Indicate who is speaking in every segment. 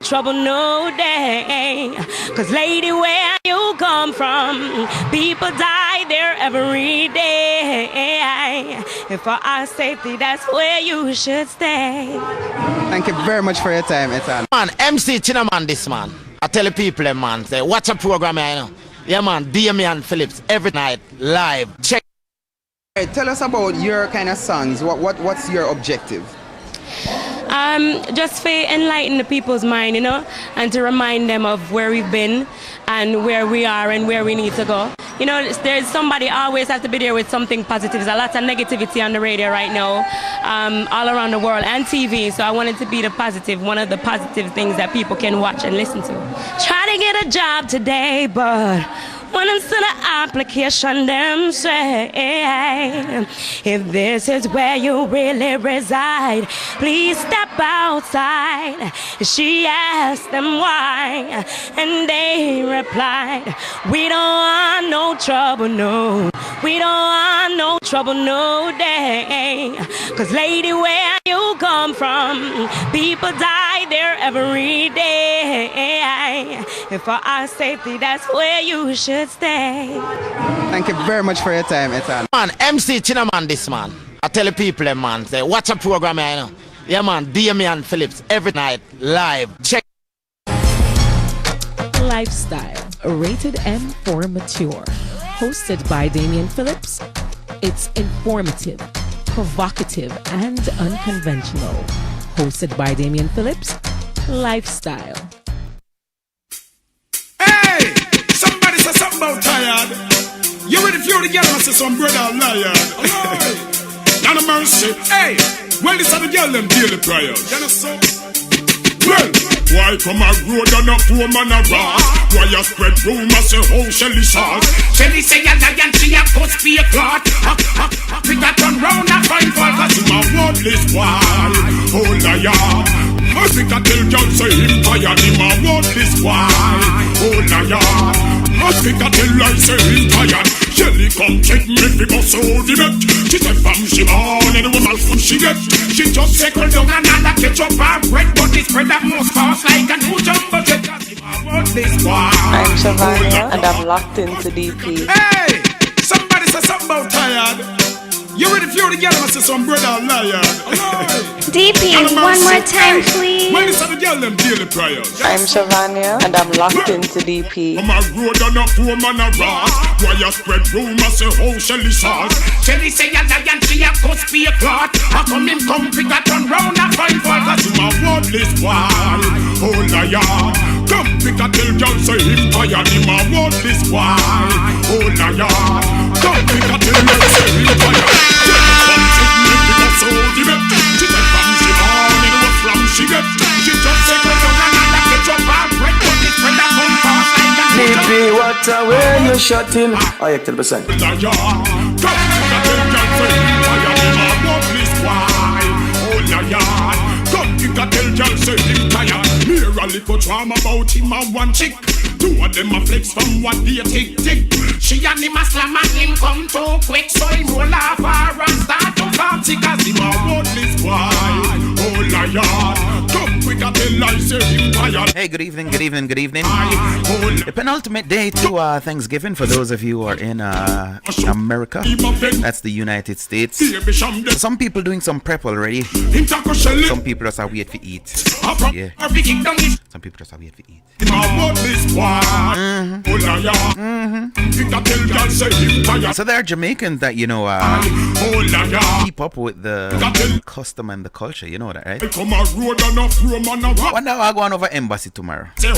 Speaker 1: trouble no day. Cause lady, where you come from, people die there every day. And for our safety, that's where you should stay.
Speaker 2: Thank you very much for your time, Ethan.
Speaker 3: Man, MC Chinaman this man. I tell the people, man, say, watch a program, you know. Yeah, man, Damian Phillips, every night, live. Check.
Speaker 2: Hey, tell us about your kind of songs. What's your objective?
Speaker 1: Just to enlighten the people's mind, you know, and to remind them of where we've been and where we are and where we need to go. You know, there's somebody always has to be there with something positive. There's a lot of negativity on the radio right now, all around the world, and TV. So I wanted to be the positive, one of the positive things that people can watch and listen to. Try to get a job today, but when it's to the application, them say, if this is where you really reside, please step outside. She asked them why, and they replied, we don't want no trouble, no. We don't want no trouble, no day. Cause lady, where you come from, people die there every day. And for our safety, that's where you should stay.
Speaker 2: Thank you very much for your time, Ethan.
Speaker 3: Man, MC Chinaman this man. I tell the people, man, say, watch a program, you know. Yeah, man, Damian Phillips, every night, live. Check.
Speaker 4: Lifestyle, rated M for mature. Hosted by Damian Phillips. It's informative, provocative, and unconventional. Hosted by Damian Phillips. Lifestyle.
Speaker 5: Hey! Somebody say something about tired. You ready for the girl and say some brother liar. Now no mercy. Hey! Well, this are the girl them daily prayers. You know so? Well, why come a road and a poor man a ras? Why you spread rumors say how Shelly sauce? Shelly say a lion, she a cuss be a clot. We got turn round and find for cause him a worthless why. Oh liar. Africa tell girl say him tired, him a worthless why. Oh liar. Africa tell I say him tired. Shelly come check me fi bust out the bet. She say fam she born and the woman food she get. She just circle down another ketchup and bread, but this bread that must cost like a new jumbo jet.
Speaker 6: I'm Shavania and I'm locked into DP.
Speaker 5: Hey! Somebody say something about tired. You ready for the girl and say some brother liar.
Speaker 7: DP, one more time, please.
Speaker 5: Well, this are the girl them daily prayers.
Speaker 6: I'm Shavania and I'm locked into DP.
Speaker 5: From a road and a poor man a ras. Why you spread rumors say how Shelly sauce? Shelly say a lion, she a cuss be a clot. How come him come pick a turn round and find for cause him a worthless why. Oh liar. Come pick a tell girl say him tired, him a worthless why. Oh liar. Come pick a tell girl say him tired. So the bet, she said from she born and what from she get. She just say go down and that ketchup and bread, but it's when that come fast like that.
Speaker 8: DP, what a way you shot him. Oh, yeah, 10%.
Speaker 5: Come pick a tell girl say him tired, him a worthless why. Oh liar. Come pick a tell girl say him tired. Hear a little drama about him and one chick. Two of them a flex from what they tick. She and him a slam and him come too quick, so him roll off her and start to party cause him a worthless why. Oh liar. Come quick and tell I say him tired.
Speaker 9: Hey, good evening. The penultimate day to Thanksgiving for those of you who are in America. That's the United States. Some people doing some prep already. Some people just are wait for eat. Yeah. Some people just are wait for eat. So there are Jamaicans that, you know, keep up with the custom and the culture. You know that, right? One day I'll go on over embassy tomorrow. So I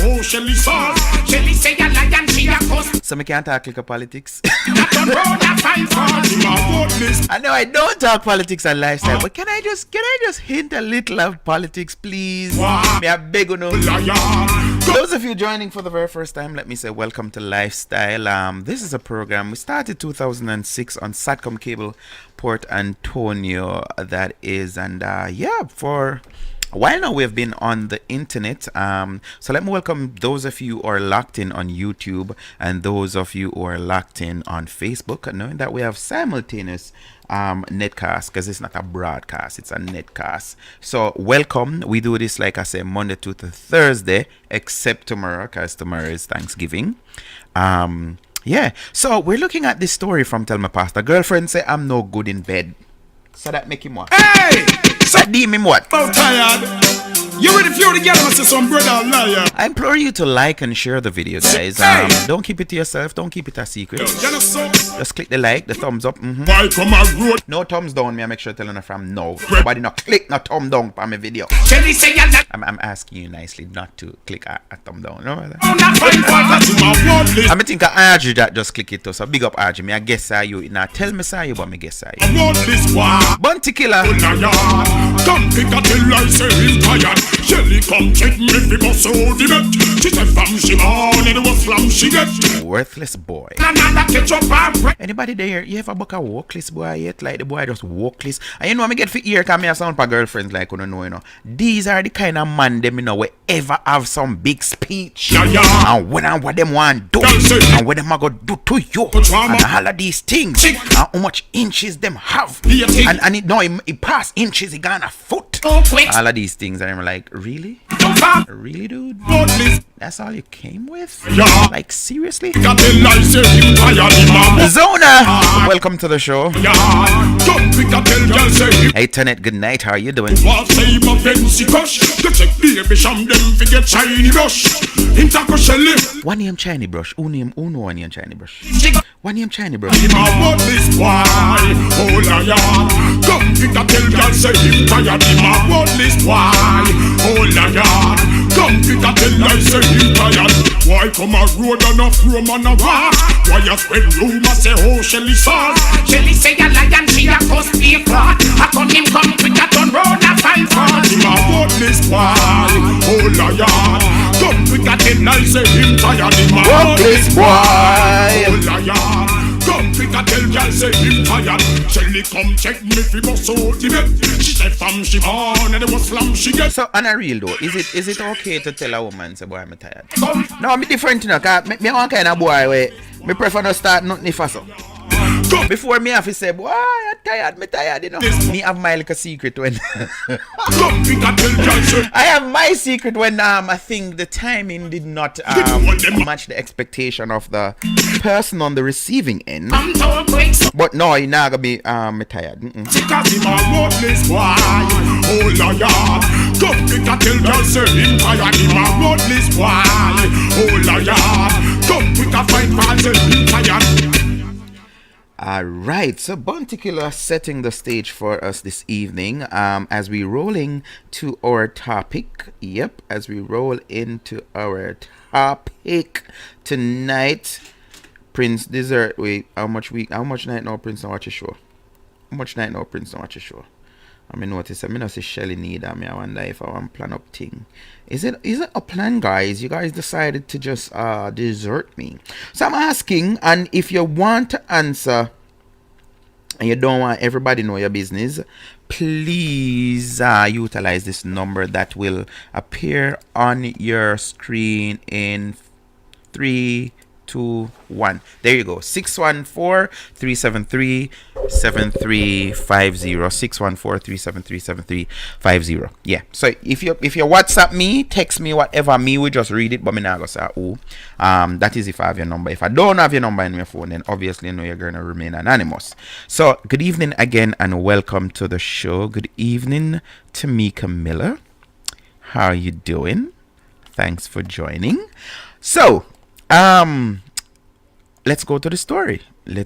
Speaker 9: can't talk like politics. I know I don't talk politics and lifestyle, but can I just hint a little of politics, please? Me I beg you no. Those of you joining for the very first time, let me say welcome to Lifestyle. This is a program we started 2006 on Satcom Cable Port Antonio, that is, and yeah, for while now we've been on the internet, so let me welcome those of you who are locked in on YouTube and those of you who are locked in on Facebook, knowing that we have simultaneous netcast, because it's not a broadcast, it's a netcast. So welcome. We do this, like I said, Monday to Thursday, except tomorrow, because tomorrow is Thanksgiving. Yeah, so we're looking at this story from Tell My Pastor. Girlfriend say I'm no good in bed. So that make him what?
Speaker 5: Hey!
Speaker 9: That deem him what?
Speaker 5: So tired. You ready for the girl and say some brother liar?
Speaker 9: I implore you to like and share the video, guys. Don't keep it to yourself. Don't keep it a secret. Just click the like, the thumbs up.
Speaker 5: Why come a road?
Speaker 9: No thumbs down. Me, I make sure telling her from no. Nobody not click no thumb down for my video. I'm asking you nicely not to click a thumb down. No, I think I urge you that just click it too. So big up urge me. I guess you. Now tell me say you, but me guess you. Bunty killer.
Speaker 5: Come pick a till I say him tired. Shelly come check me fi bust out the bet. She said from she born and it was from she get.
Speaker 9: Worthless boy. Anybody there? You ever book a workless boy yet? Like the boy just workless. And you know me get for ear cause me a sound for girlfriends like you know, you know. These are the kind of man them you know we ever have some big speech. And when and what them want do and what them a go do to you and all of these things and how much inches them have and it no it pass inches it gonna foot. All of these things and I'm like, really? Really, dude? That's all you came with? Like, seriously? Zona! Welcome to the show. Hey, Tenet, good night. How are you doing?
Speaker 5: 1
Speaker 9: name Shiny Brush. Who name 1 name Shiny Brush? 1 name Shiny Brush.
Speaker 5: Why come a road and a from and a walk? Why you spread rumors say oh Shelly sauce? Shelly say a lion she a cost be a fraud. How come him come quick a turn round a 5 hours? Him a worthless boy, oh lion. Come quick a tell I say him tired. Him a worthless boy, oh lion. Come quick a tell y'all say him tired. Shelly come check me fi bust out the bed. She said from she born and it was slam she get.
Speaker 9: So on a real though, is it okay to tell a woman say boy I'm tired? No, I'm different, you know, cause me one kind of boy where me prefer to start nothing faster. Before me have to say, boy, I'm tired, me tired, you know. Me have my little secret when I have my secret when I think the timing did not match the expectation of the person on the receiving end. But no, you're not gonna be me tired. Alright, so Bunty Killer setting the stage for us this evening as we rolling to our topic. Yep, as we roll into our topic tonight. Prince Dessert. Wait, how much night now Prince don't watch a show? How much night now Prince don't watch a show? I mean notice I see Shelly need I wonder if I want plan up thing. Is it a plan, guys? You guys decided to just desert me. So I'm asking, and if you want to answer and you don't want everybody know your business, please utilize this number that will appear on your screen in 3, 2, 1. There you go. 614-373-7350. 614-373-7350. Yeah. So if you WhatsApp me, text me, whatever, me we just read it, but me not go say oh. That is if I have your number. If I don't have your number in my phone, then obviously you know you're gonna remain anonymous. So good evening again and welcome to the show. Good evening, Tamika Miller. How are you doing? Thanks for joining. So let's go to the story. I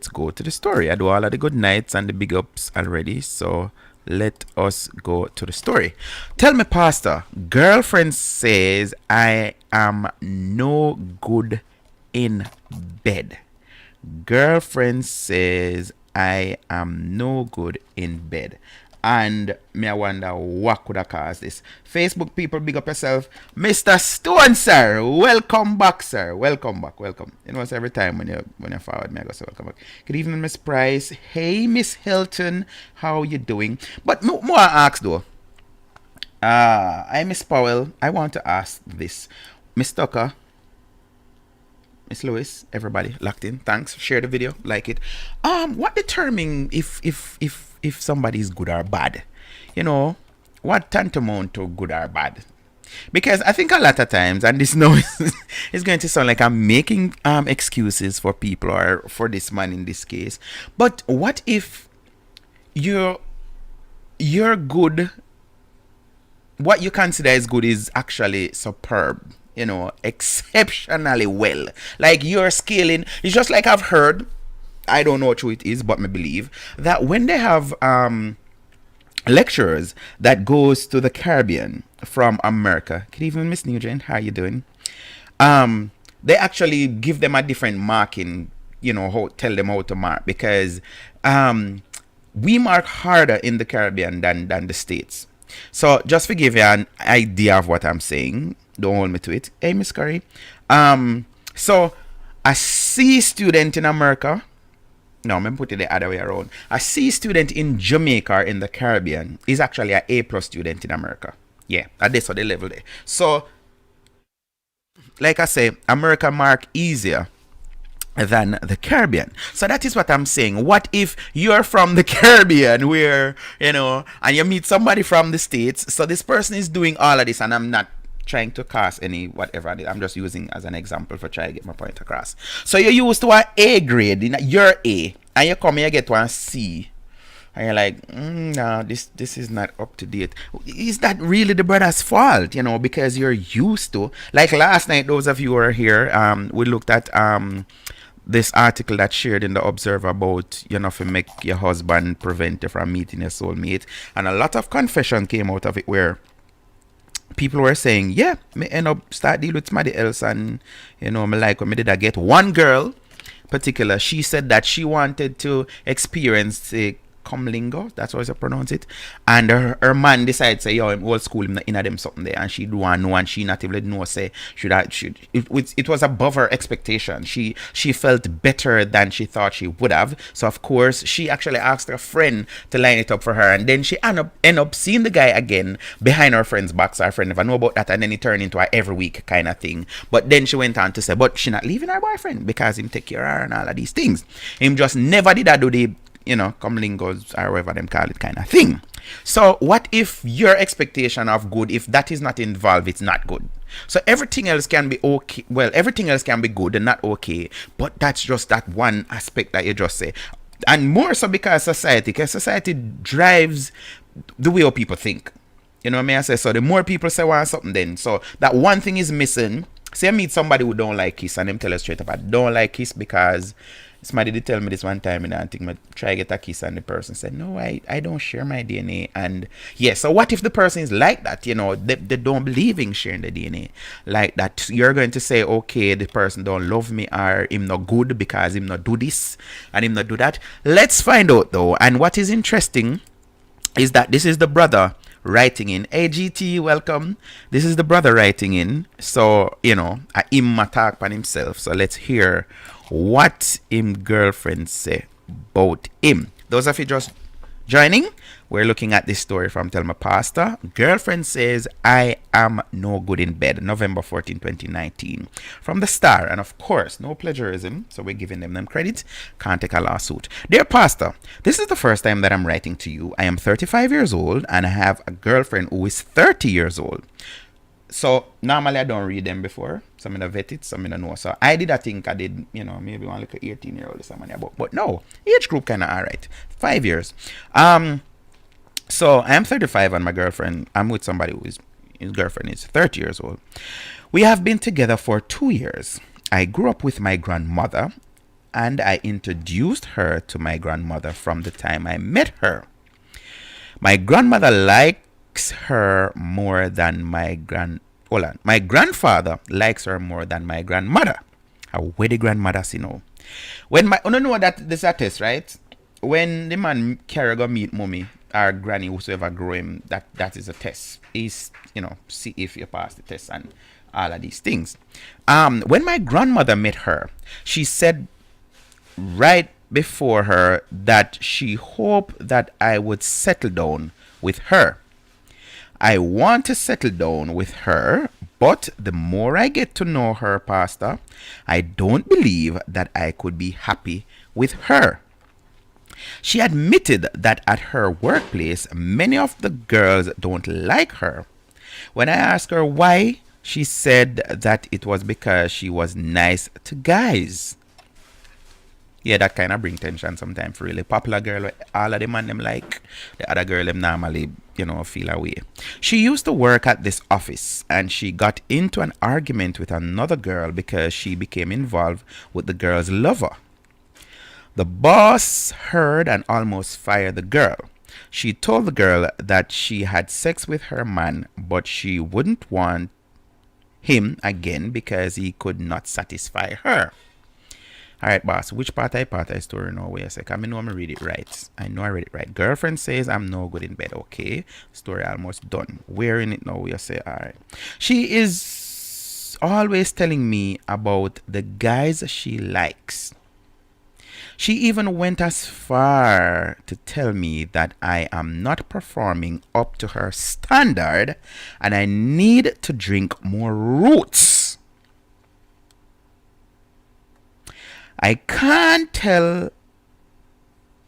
Speaker 9: do all of the good nights and the big ups already, so let us go to the story. Tell me, Pastor, girlfriend says I am no good in bed. Girlfriend says I am no good in bed. And me I wonder what could have caused this. Facebook people, big up yourself. Mr. Stone, sir. Welcome back, sir. Welcome back. Welcome. You know, it's every time when you forward me, I go say welcome back. Good evening, Miss Price. Hey, Miss Hilton. How you doing? But more I ask though. I Miss Powell. I want to ask this, Miss Tucker, Miss Lewis, everybody locked in. Thanks. Share the video, like it. What determines if somebody is good or bad? You know, what tantamount to good or bad? Because I think a lot of times, and this now is going to sound like I'm making excuses for people or for this man in this case. But what if you're good? What you consider as good is actually superb, you know, exceptionally well. Like you're scaling. It's just like I've heard, I don't know how true it is, but I believe that when they have lecturers that goes to the Caribbean from America, good evening, Miss Nugent, how you doing? They actually give them a different marking, you know, tell them how to mark, because we mark harder in the Caribbean than the States. So just to give you an idea of what I'm saying, don't hold me to it. Hey, Miss Curry. So a C student in America, no, I'm going to put it the other way around. A C student in Jamaica or in the Caribbean is actually an A+ student in America. Yeah, that's what they level there. So, like I say, America mark easier than the Caribbean. So that is what I'm saying. What if you're from the Caribbean, where, you know, and you meet somebody from the States? So this person is doing all of this, and I'm not trying to cast any whatever. I'm just using as an example for trying to get my point across. So you're used to an A grade, you're A, and you come here get one C, and you're like, no, this is not up to date. Is that really the brother's fault? You know, because you're used to, like last night, those of you who are here, we looked at this article that shared in the Observer about, you know, if you make your husband prevent you from meeting your soulmate, and a lot of confession came out of it where people were saying, yeah, me end up start deal with somebody else, and you know, me like when me did I get one girl particular, she said that she wanted to experience a comlingo, that's how you pronounce it, and her man decided say, yo, I'm old school, in them something there, and she do want know, and she not even know say it was above her expectation. She felt better than she thought she would have, so of course she actually asked her friend to line it up for her, and then she end up seeing the guy again behind her friend's back, so her friend never know about that, and then it turned into a every week kind of thing. But then she went on to say, but she not leaving her boyfriend because him take care of her and all of these things. Him just never did that do the, you know, comlingos or whatever them call it kind of thing. So what if your expectation of good, if that is not involved, it's not good? So everything else can be okay. Well, everything else can be good and not okay, but that's just that one aspect that you just say. And more so because society drives the way people think. You know what I mean? I say, so the more people say want something, then so that one thing is missing. Say I meet somebody who don't like kiss, and them tell us straight up, I don't like kiss because somebody did tell me this one time, and I think I try to get a kiss, and the person said, no, I don't share my DNA. And yeah, so what if the person is like that? You know, they don't believe in sharing the DNA like that. You're going to say, okay, the person don't love me, or him not good because him not do this and him not do that. Let's find out though. And what is interesting is that this is the brother writing in. Hey GT, welcome. This is the brother writing in. So, you know, him attack on himself. So let's hear what him girlfriend say about him. Those of you just joining, we're looking at this story from Tell My Pastor. Girlfriend says, I am no good in bed. November 14, 2019. From the Star. And of course, no plagiarism. So we're giving them credit. Can't take a lawsuit. Dear Pastor, this is the first time that I'm writing to you. I am 35 years old and I have a girlfriend who is 30 years old. So normally I don't read them before. Some I vet it, some I don't know. So I think I did, you know, maybe one like 18-year-old or something. But no, age group kind of alright. 5 years. So I am 35 and my girlfriend, I'm with somebody his girlfriend is 30 years old. We have been together for 2 years. I grew up with my grandmother and I introduced her to my grandmother from the time I met her. My grandmother likes her more than my grandfather likes her more than my grandmother. Where the grandmother see no. When my know that this is a test, right? When the man carry go meet mommy or granny, whosoever grow him, that is a test. Is, you know, see if you pass the test and all of these things. When my grandmother met her, she said right before her that she hoped that I would settle down with her. I want to settle down with her, but the more I get to know her, Pastor, I don't believe that I could be happy with her. She admitted that at her workplace, many of the girls don't like her. When I asked her why, she said that it was because she was nice to guys. Yeah, that kind of bring tension sometimes for really popular girl. All of them and them like the other girl them normally, feel away. She used to work at this office and she got into an argument with another girl because she became involved with the girl's lover. The boss heard and almost fired the girl. She told the girl that she had sex with her man, but she wouldn't want him again because he could not satisfy her. Alright, boss, which part I story now? Wait a sec. I know I'm read it right. I know I read it right. Girlfriend says I'm no good in bed. Okay. Story almost done. Where in it now? We say, alright. She is always telling me about the guys she likes. She even went as far to tell me that I am not performing up to her standard and I need to drink more roots. I can't tell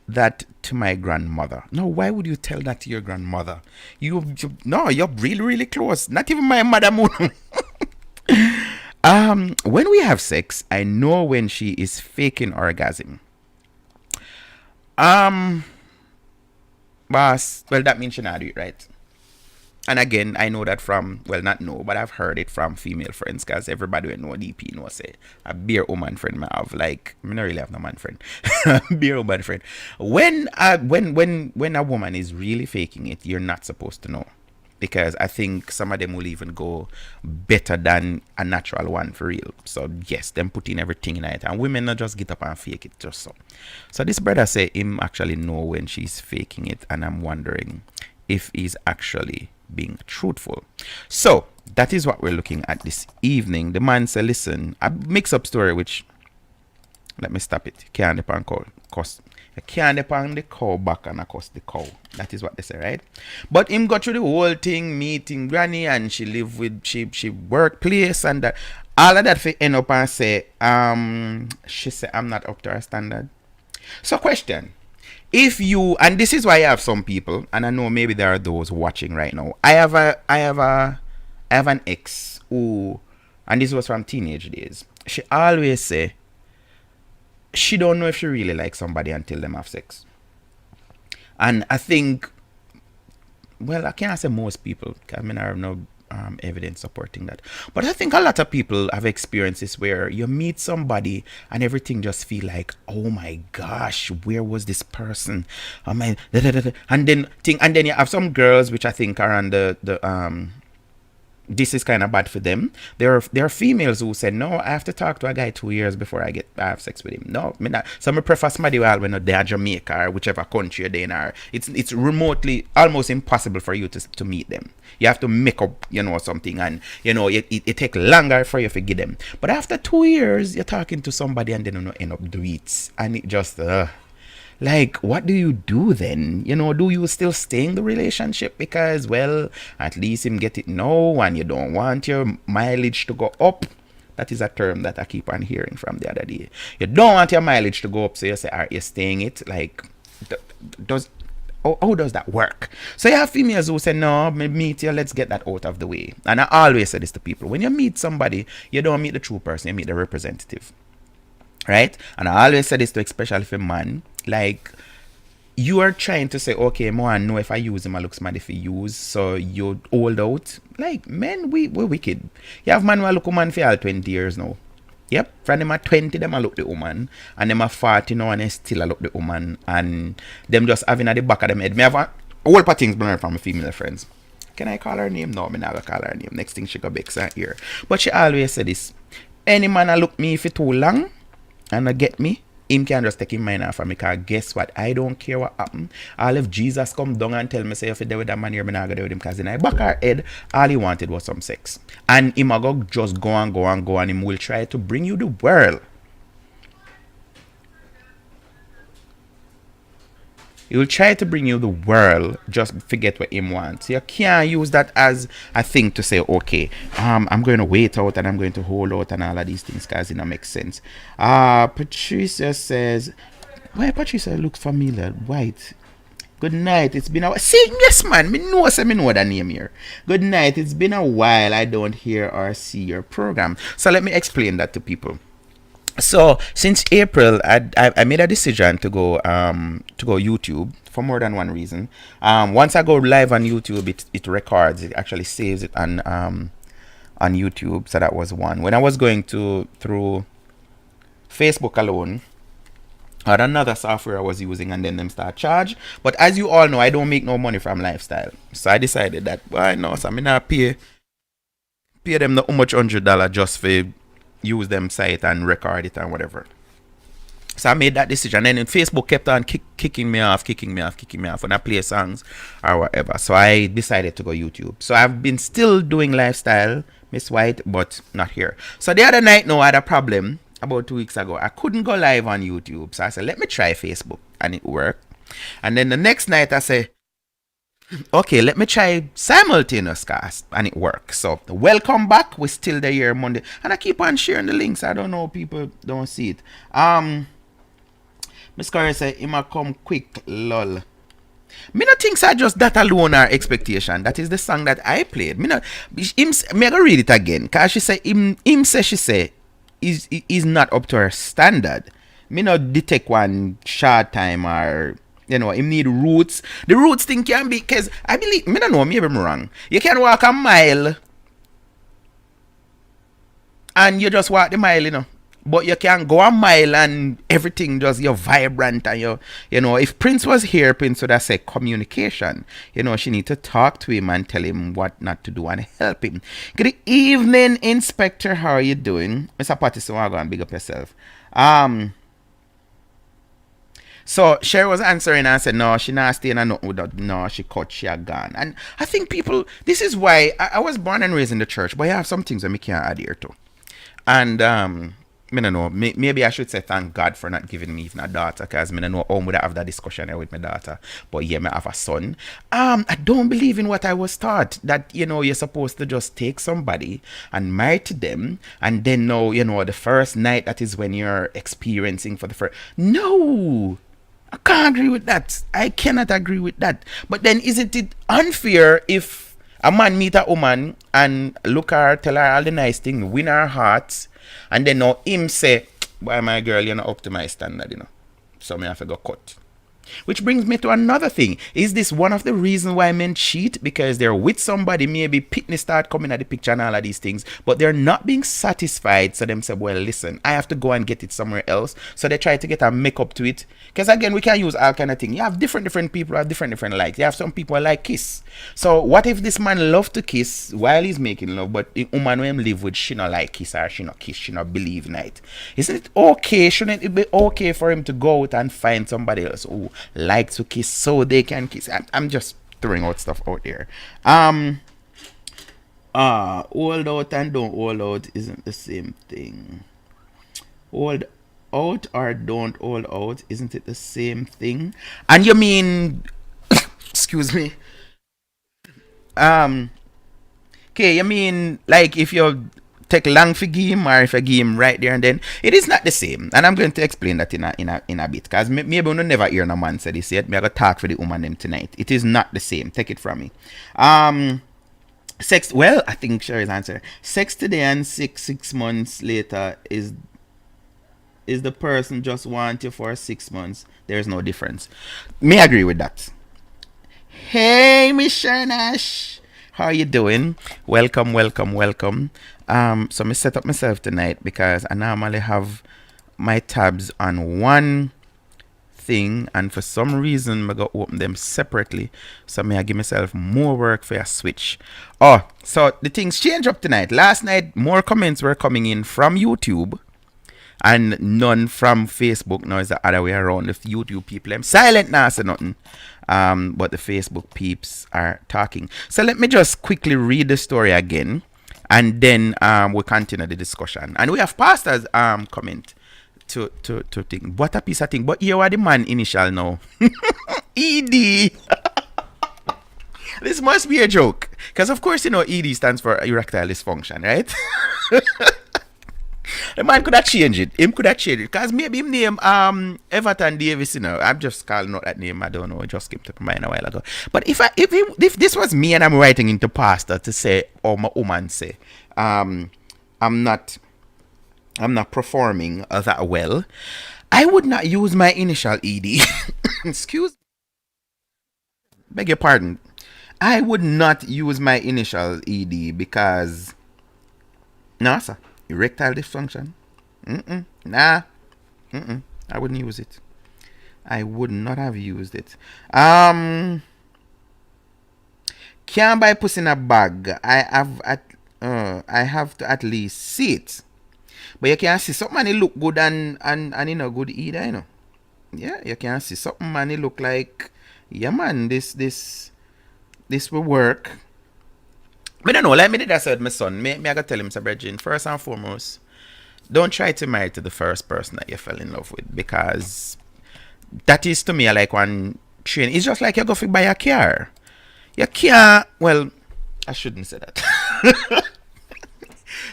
Speaker 9: that to my grandmother. No, why would you tell that to your grandmother? You're really, really close. Not even my mother. When we have sex, I know when she is faking orgasm. Boss, well, that means she not do it right. And again, I know that from, well, not know, but I've heard it from female friends, because everybody will know DP know say a beer woman friend I have, like, I don't really have no man friend. Beer woman friend. When a woman is really faking it, you're not supposed to know. Because I think some of them will even go better than a natural one for real. So yes, them put in everything in it. And women not just get up and fake it just so. So this brother say him actually know when she's faking it. And I'm wondering if he's actually being truthful. So that is what we're looking at this evening. The man said, listen, a mix-up story which, let me stop it. Can't depend cost. You can't depend the cow back and cost the cow. That is what they say, right? But him got through the whole thing, meeting granny, and she live with she workplace and that. All of that for end up and say, she said I'm not up to her standard. So question. If you, and this is why I have some people, and I know maybe there are those watching right now. I have an ex who, and this was from teenage days. She always say she don't know if she really likes somebody until them have sex. And I think, well, I can't say most people, because I mean I have no evidence supporting that. But I think a lot of people have experiences where you meet somebody and everything just feel like, oh my gosh, where was this person? And then you have some girls which I think are on the this is kind of bad for them. There are females who say, no, I have to talk to a guy 2 years before I have sex with him. No, me not. Some prefer somebody when they're Jamaica or whichever country they're in. It's remotely almost impossible for you to meet them. You have to make up, something, and it take longer for you to get them. But after 2 years, you're talking to somebody and they don't end up doing it, and it just like, what do you do then? Do you still stay in the relationship because, well, at least him get it now and you don't want your mileage to go up? That is a term that I keep on hearing from the other day. You don't want your mileage to go up, so you say, are you staying it? Like, how does that work? So you have females who say, no, me meet you, let's get that out of the way. And I always say this to people. When you meet somebody, you don't meet the true person, you meet the representative. Right? And I always say this to especially for man. Like, you are trying to say, okay, I know if I use him, I look smart if I use, so you hold out. Like, men, we're wicked. You have man who look woman for all 20 years now. Yep, from them at 20, them I look the woman, and them at 40 now, and they still I look the woman, and them just having at the back of them head. Me have a whole part of things learned from my female friends. Can I call her name? No, me never call her name. Next thing she go bex her ear. But she always say this, any man I look me for too long, and I get me, him can just take him mind off of me, because guess what? I don't care what happen. All if Jesus come down and tell me, say, if you deal with that man here, me not go deal with him, because in I back her head, all he wanted was some sex. And him a go just go and go and go, and him will try to bring you the world. He will try to bring you the world, just forget what him wants. You can't use that as a thing to say, okay, I'm going to wait out and I'm going to hold out and all of these things, because it don't make sense. Patricia says, why Patricia looks familiar? White. Good night. It's been a while. See, yes, man. Me know that name here. Good night. It's been a while. I don't hear or see your program. So let me explain that to people. So since April, I made a decision to go YouTube for more than one reason. Once I go live on YouTube, it records. It actually saves it on YouTube. So that was one. When I was going through Facebook alone, I had another software I was using, and then them start charge. But as you all know, I don't make no money from lifestyle. So I decided that, why no, so I'm not pay them not much $100 just for use them site and record it and whatever. So I made that decision, and then Facebook kept on kicking me off when I play songs or whatever. So I decided to go YouTube. So I've been still doing lifestyle, Miss White, but not here. So the other night, I had a problem. About 2 weeks ago, I couldn't go live on YouTube, so I said, let me try Facebook, and it worked. And then the next night I said, okay, let me try simultaneous cast, and it works. So welcome back. We're still there here Monday, and I keep on sharing the links. I don't know, people don't see it. Miss Curry said, "Ima come quick, lol." Me not think I just that alone our expectation. That is the song that I played. Me gonna read it again, cause she say she say is not up to her standard. Me not detect one short time, or him need roots. The roots thing can be, because I believe, me don't know, maybe I'm wrong. You can walk a mile and you just walk the mile, but you can go a mile and everything just, you're vibrant, and if Prince was here, Prince would have said communication. She need to talk to him and tell him what not to do and help him. Good evening, Inspector. How are you doing? Mr. Patterson, I'll go and big up yourself. So Sherry was answering and said, no, she not staying and nothing without, no, she cut, she are gone. And I think people, this is why I was born and raised in the church, but I have some things that I can't adhere to. And I don't know, maybe I should say thank God for not giving me even a daughter, because I don't know how would I have that discussion with my daughter. But yeah, I have a son. I don't believe in what I was taught, that you're supposed to just take somebody and marry to them, and then the first night, that is when you're experiencing for the first. No, I can't agree with that. I cannot agree with that. But then isn't it unfair if a man meet a woman and look at her, tell her all the nice things, win her heart, and then now him say, "Why, my girl, you're not up to my standard, so me have to go cut." Which brings me to another thing. Is this one of the reasons why men cheat? Because they're with somebody, maybe pitney start coming at the picture and all of these things, but they're not being satisfied. So them say, well, listen, I have to go and get it somewhere else. So they try to get a make up to it. Because again, we can use all kind of thing. You have different people have different likes. You have some people like kiss. So what if this man love to kiss while he's making love, but the woman who him live with, she not like kiss, or she not kiss, she not believe in it? Isn't it okay? Shouldn't it be okay for him to go out and find somebody else who like to kiss so they can kiss? I'm just throwing out stuff out there. Hold out and don't hold out isn't the same thing. Hold out or don't hold out, isn't it the same thing? And you mean excuse me, okay, you mean like if you take long for game, or if you game right there and then, it is not the same. And I'm going to explain that in a bit, because maybe we'll never hear no man say this yet. Me I go talk for the woman them tonight. It is not the same. Take it from me. Sex, well, I think Sherry's answer. Sex today and six months later is the person just want you for 6 months. There's no difference. Me agree with that. Hey, Miss Shernash, how are you doing? Welcome. So me set up myself tonight, because I normally have my tabs on one thing, and for some reason I go open them separately. So I give myself more work for a switch. Oh, so the things change up tonight. Last night more comments were coming in from YouTube and none from Facebook. Now it's the other way around. The YouTube people, I'm silent now, say nothing. But the Facebook peeps are talking. So let me just quickly read the story again, and then we'll continue the discussion. And we have pastors comment to think what a piece of thing. But you are the man initial now. ED. This must be a joke. Because, of course, you know, ED stands for erectile dysfunction, right? The man could have changed it. Him could have changed it. Because maybe him name Everton Davis, you know. I'm just calling out that name. I don't know. It just came to my mind a while ago. But if this was me and I'm writing into pastor to say, or my woman say, I'm not performing that well, I would not use my initial ED. Excuse. Beg your pardon. I would not use my initial ED because, no, sir. Erectile dysfunction. Nah. I wouldn't use it. I would not have used it. Can't buy pussy in a bag. I have to at least see it. But you can see something and it look good and you know good either, you know. Yeah, you can see something and it look like, yeah man, this will work. I don't know, like me did I said my son, me I gotta tell him, Sir Bridget, first and foremost, don't try to marry to the first person that you fell in love with, because that is to me like one train. It's just like you go to buy a car. Your car, well, I shouldn't say that.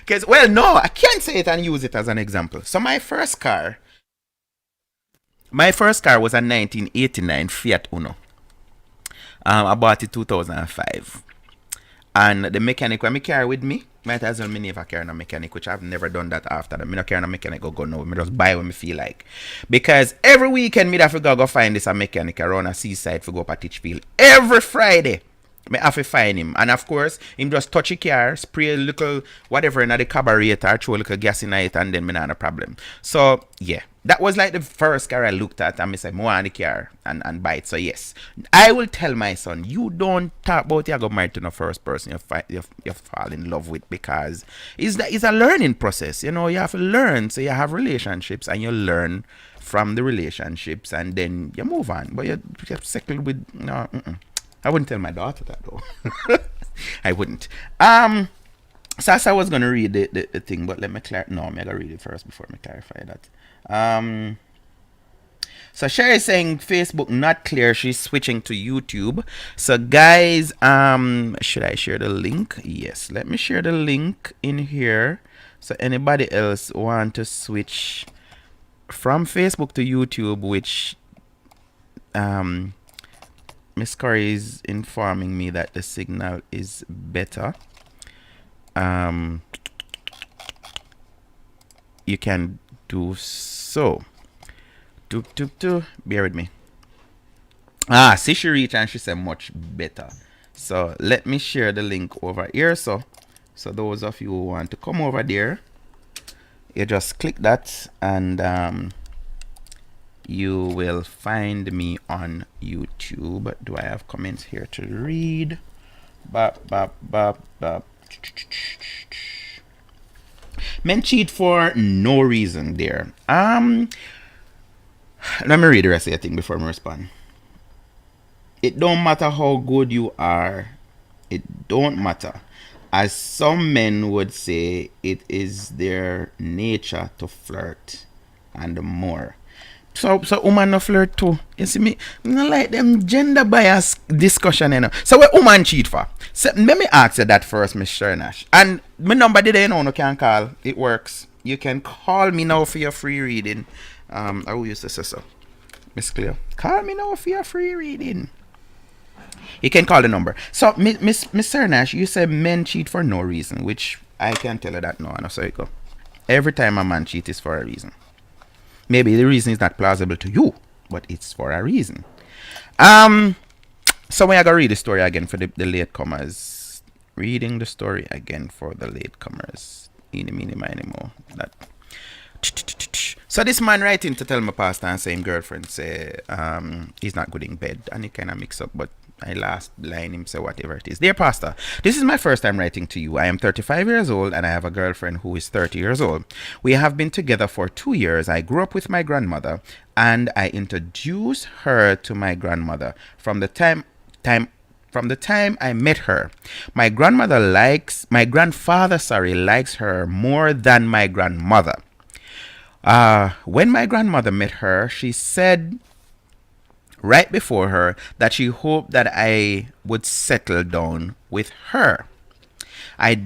Speaker 9: Because, well, no, I can't say it and use it as an example. So my first car was a 1989 Fiat Uno. I bought it 2005. And the mechanic when me carry with me, might as well me never carry no mechanic, which I've never done that after that. Me not carry no mechanic go no, me just buy when me feel like. Because every weekend me have to go find this a mechanic around a seaside for go up at Titchfield. Every Friday, me have to find him. And of course, him just touch a car, spray a little whatever in the carburetor, throw a little gas in it, and then me not a problem. So yeah. That was like the first car I looked at and I said, I want the car and buy it. So yes, I will tell my son, you don't talk about you go married to the first person you fall in love with, because it's a learning process. You know, you have to learn. So you have relationships and you learn from the relationships and then you move on. But you settled with, no, I wouldn't tell my daughter that though. I wouldn't. So I was going to read the thing, but let me no, I'm going to read it first before I clarify that. So Sherry is saying Facebook not clear, she's switching to YouTube. So guys, should I share the link? Yes, let me share the link in here. So anybody else want to switch from Facebook to YouTube, which Miss Curry is informing me that the signal is better. You can do so. Bear with me. See, she reached and she said much better. So let me share the link over here. So those of you who want to come over there, you just click that and you will find me on YouTube. Do I have comments here to read? Men cheat for no reason there. Let me read the rest of the thing before I respond. It don't matter how good you are. It don't matter. As some men would say, it is their nature to flirt and more. So woman no flirt too. You see me? I don't like them gender bias discussion, you know. So what woman cheat for? So let me ask you that first, Miss Shernash. And my number did you know no can call. It works. You can call me now for your free reading. I will use this so. Miss Cleo. Call me now for your free reading. You can call the number. So Miss Shernash, you said men cheat for no reason, which I can tell you that no, and so you go. Every time a man cheats is for a reason. Maybe the reason is not plausible to you, but it's for a reason. So when I go read the story again for the latecomers. Reading the story again for the latecomers. Eeny, meeny, miny, mo. That. So this man writing to tell my pastor and say him girlfriend say he's not good in bed, and he kind of mix up, but I last line him say whatever it is. Dear pastor, this is my first time writing to you. I am 35 years old and I have a girlfriend who is 30 years old. We have been together for 2 years. I grew up with my grandmother and I introduced her to my grandmother. From the time I met her, my grandfather likes her more than my grandmother. When my grandmother met her, she said right before her that she hoped that I would settle down with her. I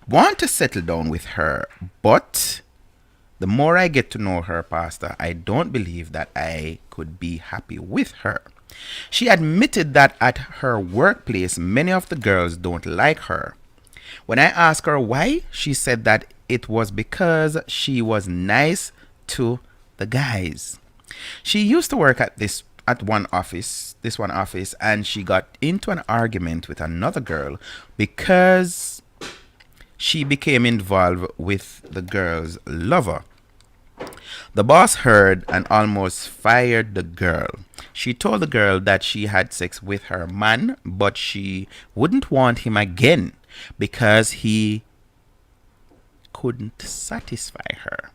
Speaker 9: want to settle down with her, but the more I get to know her, Pastor, I don't believe that I could be happy with her. She admitted that at her workplace, many of the girls don't like her. When I asked her why, she said that it was because she was nice to the guys. She used to work at this one office, and she got into an argument with another girl because she became involved with the girl's lover. The boss heard and almost fired the girl. She told the girl that she had sex with her man, but she wouldn't want him again because he couldn't satisfy her.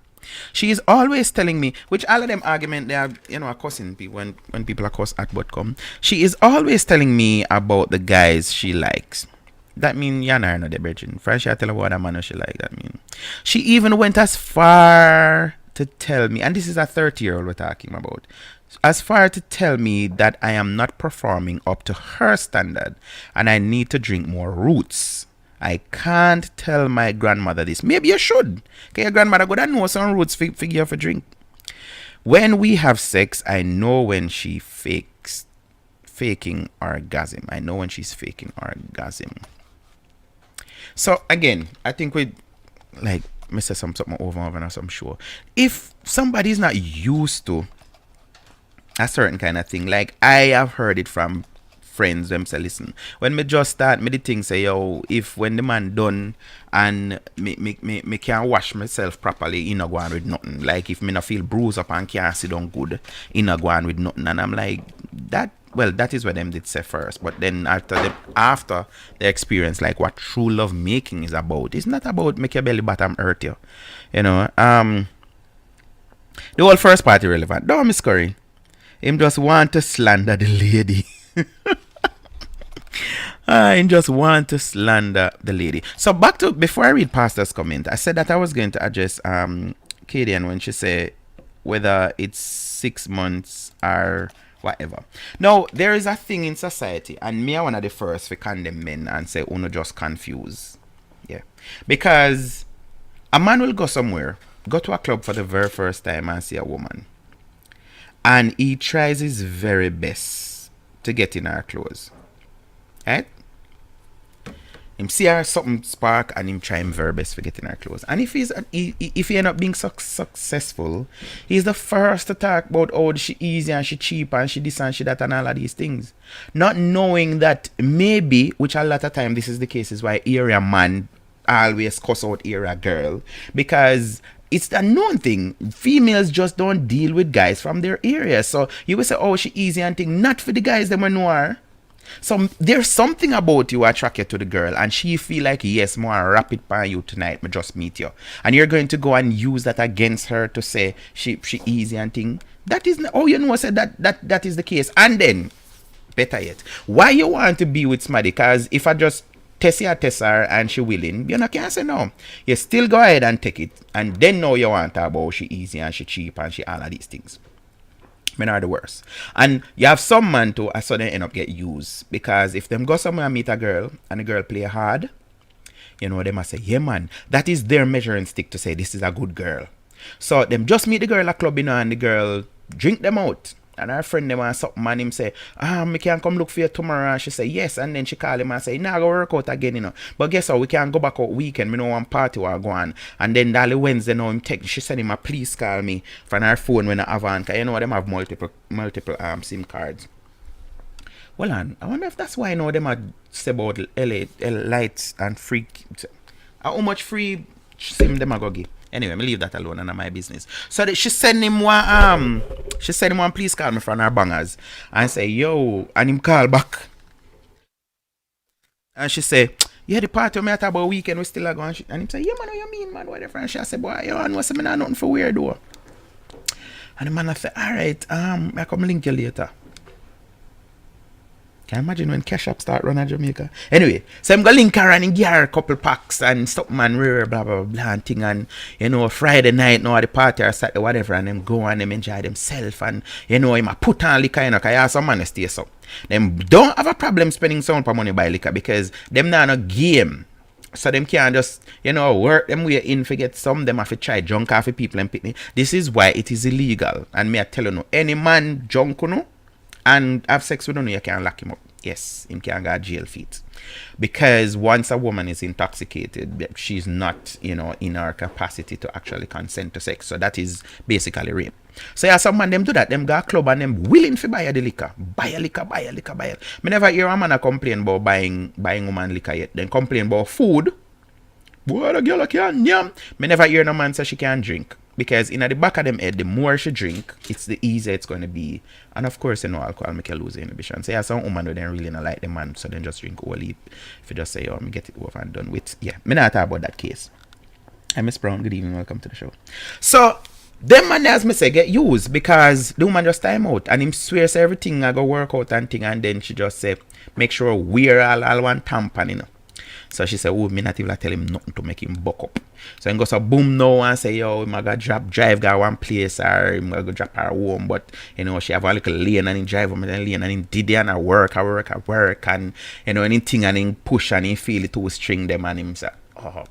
Speaker 9: She is always telling me, which all of them argument, they are, are cussing people when people are cuss at but come. She is always telling me about the guys she likes. That mean you're not the virgin. First she tell her what a man she like. That mean she even went as far to tell me, and this is a 30-year-old we're talking about, as far to tell me that I am not performing up to her standard and I need to drink more roots. I can't tell my grandmother this. Maybe you should. Okay, your grandmother go and know some roots figure for drink. When we have sex, I know when she faking orgasm. I know when she's faking orgasm. So again, I think we like Mr. Something over or some show. If somebody's not used to a certain kind of thing, like I have heard it from friends them say, listen, when me just start me the thing say, yo, if when the man done and me can't wash myself properly, he not go on with nothing. Like if me not feel bruised up and can't sit down good, he not go on with nothing. And I'm like, that is what them did say first. But then after the experience, like what true love making is about, it's not about make your belly bottom hurt you. The whole first part irrelevant. Don't Miss Curry. Him just want to slander the lady. I just want to slander the lady. So back to, before I read Pastor's comment, I said that I was going to address Kadian when she said whether it's 6 months or whatever. Now, there is a thing in society, and me are one of the first to condemn men and say, uno just confused. Yeah. Because a man will go somewhere, go to a club for the very first time and see a woman. And he tries his very best to get in her clothes. Right? Him see her something spark and him try him very best for getting her clothes. And if he end up being successful, he's the first to talk about oh she easy and she cheap and she this and she that and all of these things. Not knowing that maybe, which a lot of time this is the case, is why area man always cuss out area girl, because it's the known thing. Females just don't deal with guys from their area. So you will say, oh, she easy and thing. Not for the guys that we know her. So there's something about you attract you to the girl, and she feel like, yes, more rapid by you tonight, me just meet you. And you're going to go and use that against her to say she easy and thing. That is, oh, you know, said that is the case. And then, better yet, why you want to be with somebody? Because if I just test her and she willing, you know, can't say no. You still go ahead and take it, and then know you want her about she easy and she cheap and she all of these things. Men are the worst. And you have some man too, I saw them end up get used, because if them go somewhere and meet a girl and the girl play hard, you know, they must say, yeah man, that is their measuring stick to say this is a good girl. So them just meet the girl at club, you know, and the girl drink them out. And her friend them and something, and him say, me can come look for you tomorrow. And she say, yes. And then she call him and say, nah, go work out again, you know. But guess what? We can go back out weekend. Me know one party or go on. And then that Wednesday now him text, she send him a please call me from her phone when I have on. Because you know them have multiple SIM cards. Well, and I wonder if that's why I know them are say about LA lights and free. How much free SIM them are go give? Anyway, me leave that alone and my business. So she send him one please call me from her bangers and say, yo, and him call back. And she say, yeah, the party me at about weekend we still are going. And him say, yeah man, what you mean man, whatever. And she say, boy, yo, and what's me not nothing for weird though. And the man say, alright, I come link you later. Can you imagine when Cash App start running Jamaica? Anyway, so I'm going to link her and give her a couple packs and stuff, man, blah, blah, blah, blah, and thing. And, you know, Friday night, now at the party or Saturday, whatever, and them go and them enjoy themselves. And, you know, him a put on liquor, you know, because you have some man to stay so. Them don't have a problem spending some money buy liquor because them not a game. So them can't just, you know, work them way in for get some. Them have to try junk off of people and pick me. This is why it is illegal. And me I tell you no, any man junk, you know, and have sex with you can lock him up. Yes, him can go jail feet. Because once a woman is intoxicated, she's not, you know, in her capacity to actually consent to sex. So that is basically rape. So yeah, some man them do that. Them go a club and them willing to buy the liquor. Buy a liquor. Me never hear a man complain about buying woman liquor yet. Then complain about food. Boy, the girl can't yam. Me never hear no man say she can't drink. Because in the back of them head, the more she drink, it's the easier it's going to be. And of course, you know, alcohol make you lose inhibition. So yeah, some woman who don't really not like the man, so then just drink whole heap. If you just say, oh, me get it over and done with. Yeah, me not talk about that case. I'm Miss Brown. Good evening. Welcome to the show. So, them man, as me say, get used because the woman just time out. And him swears everything I go work out and thing. And then she just say, make sure wear all one tampon, you know. So she said, oh, me not even tell him nothing to make him buck up. So he goes a boom now and say, yo, I'm going to drive go one place or I'm going to drop her home. But, you know, she have a little lane and he drive home and then lane and he did it and I work and, you know, anything and he push and he feel it to string them and him say, oh.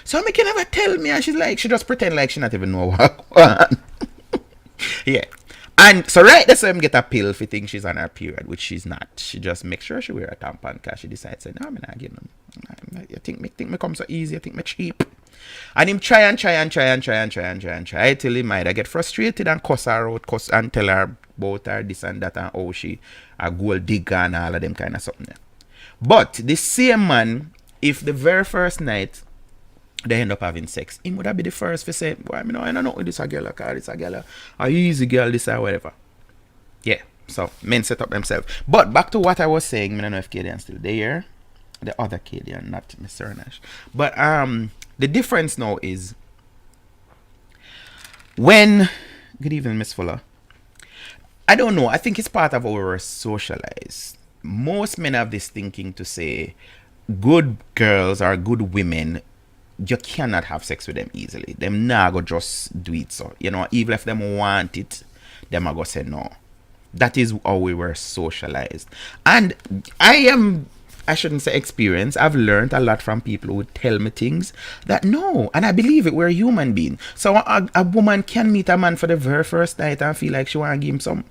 Speaker 9: So me can never tell me and she's like, she just pretend like she not even know what. Yeah. And so right there, so him get a pill if he think she's on her period, which she's not. She just make sure she wear a tampon because she decides, no, I'm not getting them. You think me come so easy, you think me cheap. And him try till he might get frustrated and cuss her out, cuss and tell her about her this and that and how she a gold digger and all of them kind of something. But the same man, if the very first night they end up having sex, he would have been the first to say, well, I don't know this a girl, this a girl, a easy girl, this or whatever. Yeah, so men set up themselves. But back to what I was saying, I don't know if Kadian's still there. The other Kadian, not Mr. Nash. But the difference now is when, good evening, Miss Fuller. I don't know, I think it's part of our socialized. Most men have this thinking to say, good girls or good women, you cannot have sex with them easily. Them nah go just do it so. You know, even if them want it, them are go say no. That is how we were socialized. And I shouldn't say experience. I've learned a lot from people who tell me things that no, and I believe it. We're a human being. So a woman can meet a man for the very first night and feel like she want to give him some.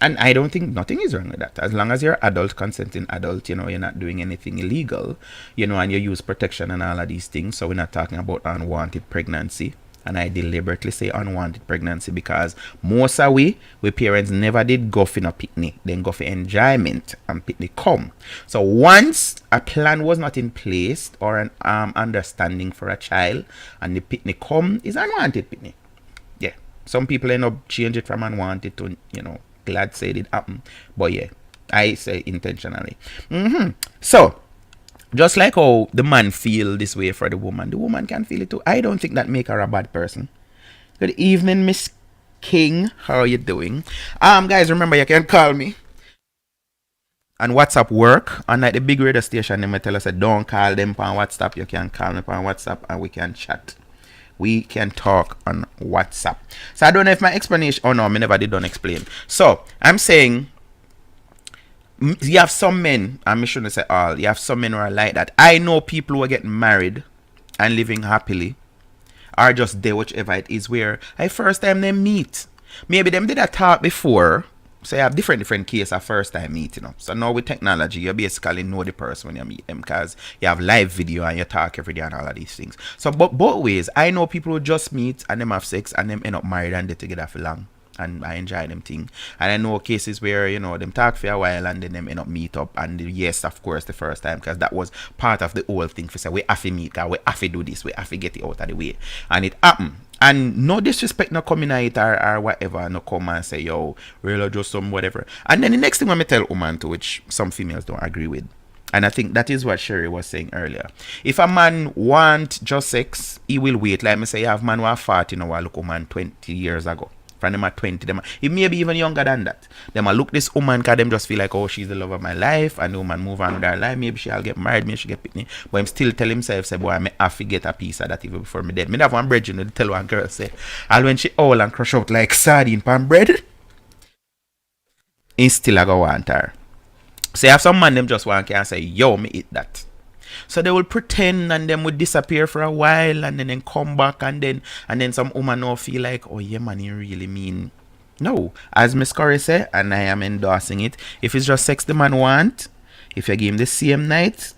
Speaker 9: And I don't think nothing is wrong with that. As long as you're adult, consenting adult, you know, you're not doing anything illegal, you know, and you use protection and all of these things. So we're not talking about unwanted pregnancy. And I deliberately say unwanted pregnancy because most of we parents never did go for no picnic. Then go for enjoyment and picnic come. So once a plan was not in place or an understanding for a child and the picnic come, is unwanted picnic. Yeah. Some people end up change it from unwanted to, you know, glad say it happened. But yeah, I say intentionally. So, just like how the man feel this way for the woman can feel it too. I don't think that make her a bad person. Good evening, Miss King. How are you doing? Guys, remember you can call me. And WhatsApp work. Unlike the big radio station, they may tell us that don't call them on WhatsApp. You can call me on WhatsApp and we can chat. We can talk on WhatsApp. So I don't know if my explanation, oh no, I never did don't explain. So I'm saying you have some men, I shouldn't say all, you have some men who are like that. I know people who are getting married and living happily are just there, whichever it is, where I first time they meet. Maybe them did a talk before. So you have different cases of first time meeting. You know? So now with technology, you basically know the person when you meet them because you have live video and you talk every day and all of these things. So but both ways, I know people who just meet and them have sex and them end up married and they together for long. And I enjoy them thing. And I know cases where, you know, them talk for a while and then them end up meet up. And yes, of course, the first time because that was part of the whole thing. For say, we have to meet, we have to do this, we have to get it out of the way. And it happened. And no disrespect, no coming at it or whatever, no come and say, yo, really just some whatever. And then the next thing I'm going to tell woman to, which some females don't agree with. And I think that is what Sherry was saying earlier. If a man want just sex, he will wait. Like me say, you have man who are 40 now, look woman 20 years ago. From them at 20, them it may be even younger than that. Them a look this woman because them just feel like, oh, she's the love of my life, and the woman move on with her life. Maybe she'll get married, maybe she get picked. But him still tell himself, say, boy, I may have to get a piece of that even before me dead. Me have one bread, you know, tell one girl, say, and when she old and crush out like sardine pan bread, he still a go want her. So you have some man them just want to say, yo, me eat that. So they will pretend and then would disappear for a while and then come back and then some woman now feel like, oh yeah man, you really mean. No, as Miss Corey said, and I am endorsing it, if it's just sex the man want, if you give him the same night,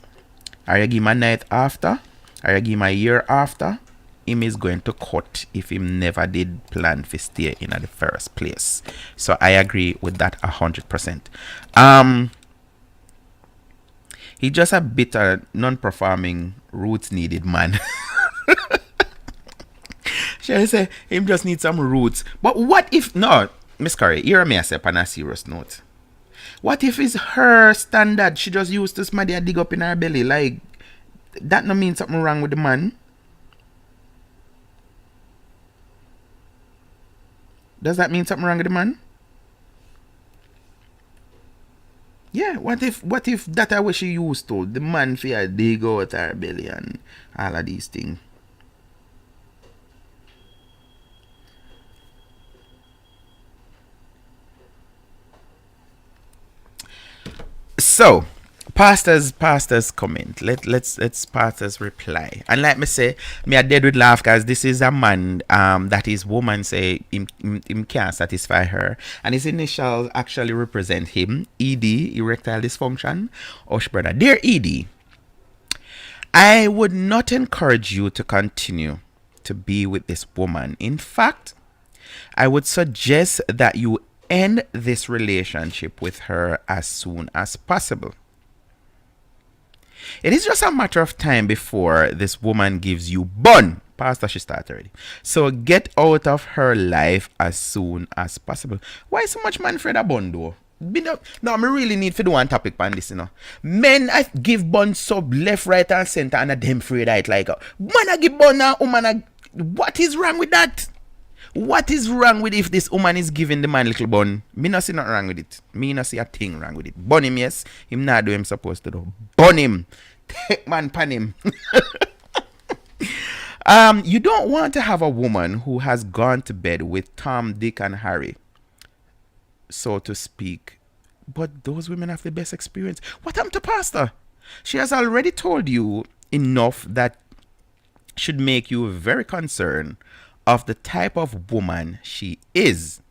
Speaker 9: or you give him a night after, or you give him a year after, him is going to cut if him never did plan to stay in the first place. So I agree with that 100%. He just a bitter, non-performing, roots needed man. Shall I say, him just need some roots. But what if, no, Miss Curry, hear me I say on a serious note. What if it's her standard? She just used to somebody dig up in her belly. Like, that no mean something wrong with the man. Does that mean something wrong with the man? Yeah, what if that is what she used to? The man fear dig out her belly and all of these things. So, pastor's comment. Let's pastor's reply. And like me say, me a dead with laugh because this is a man that his woman say him can't satisfy her, and his initials actually represent him. ED, erectile dysfunction. Osh brother, dear ED, I would not encourage you to continue to be with this woman. In fact, I would suggest that you end this relationship with her as soon as possible. It is just a matter of time before this woman gives you bun. Pastor, she started already. So get out of her life as soon as possible. Why so much man afraid of bun though? No, me really need to do one topic on this, you know. Men I give bun sub left, right, and center, and a them afraid of it. Like, man I give bun now, woman what is wrong with that? What is wrong with if this woman is giving the man little bun? Me not see nothing wrong with it. Me not see a thing wrong with it. Bun him, yes. Him not do him supposed to do. Bun him. Take man pan him. You don't want to have a woman who has gone to bed with Tom, Dick, and Harry, so to speak. But those women have the best experience. What happened to Pastor? She has already told you enough that should make you very concerned of the type of woman she is.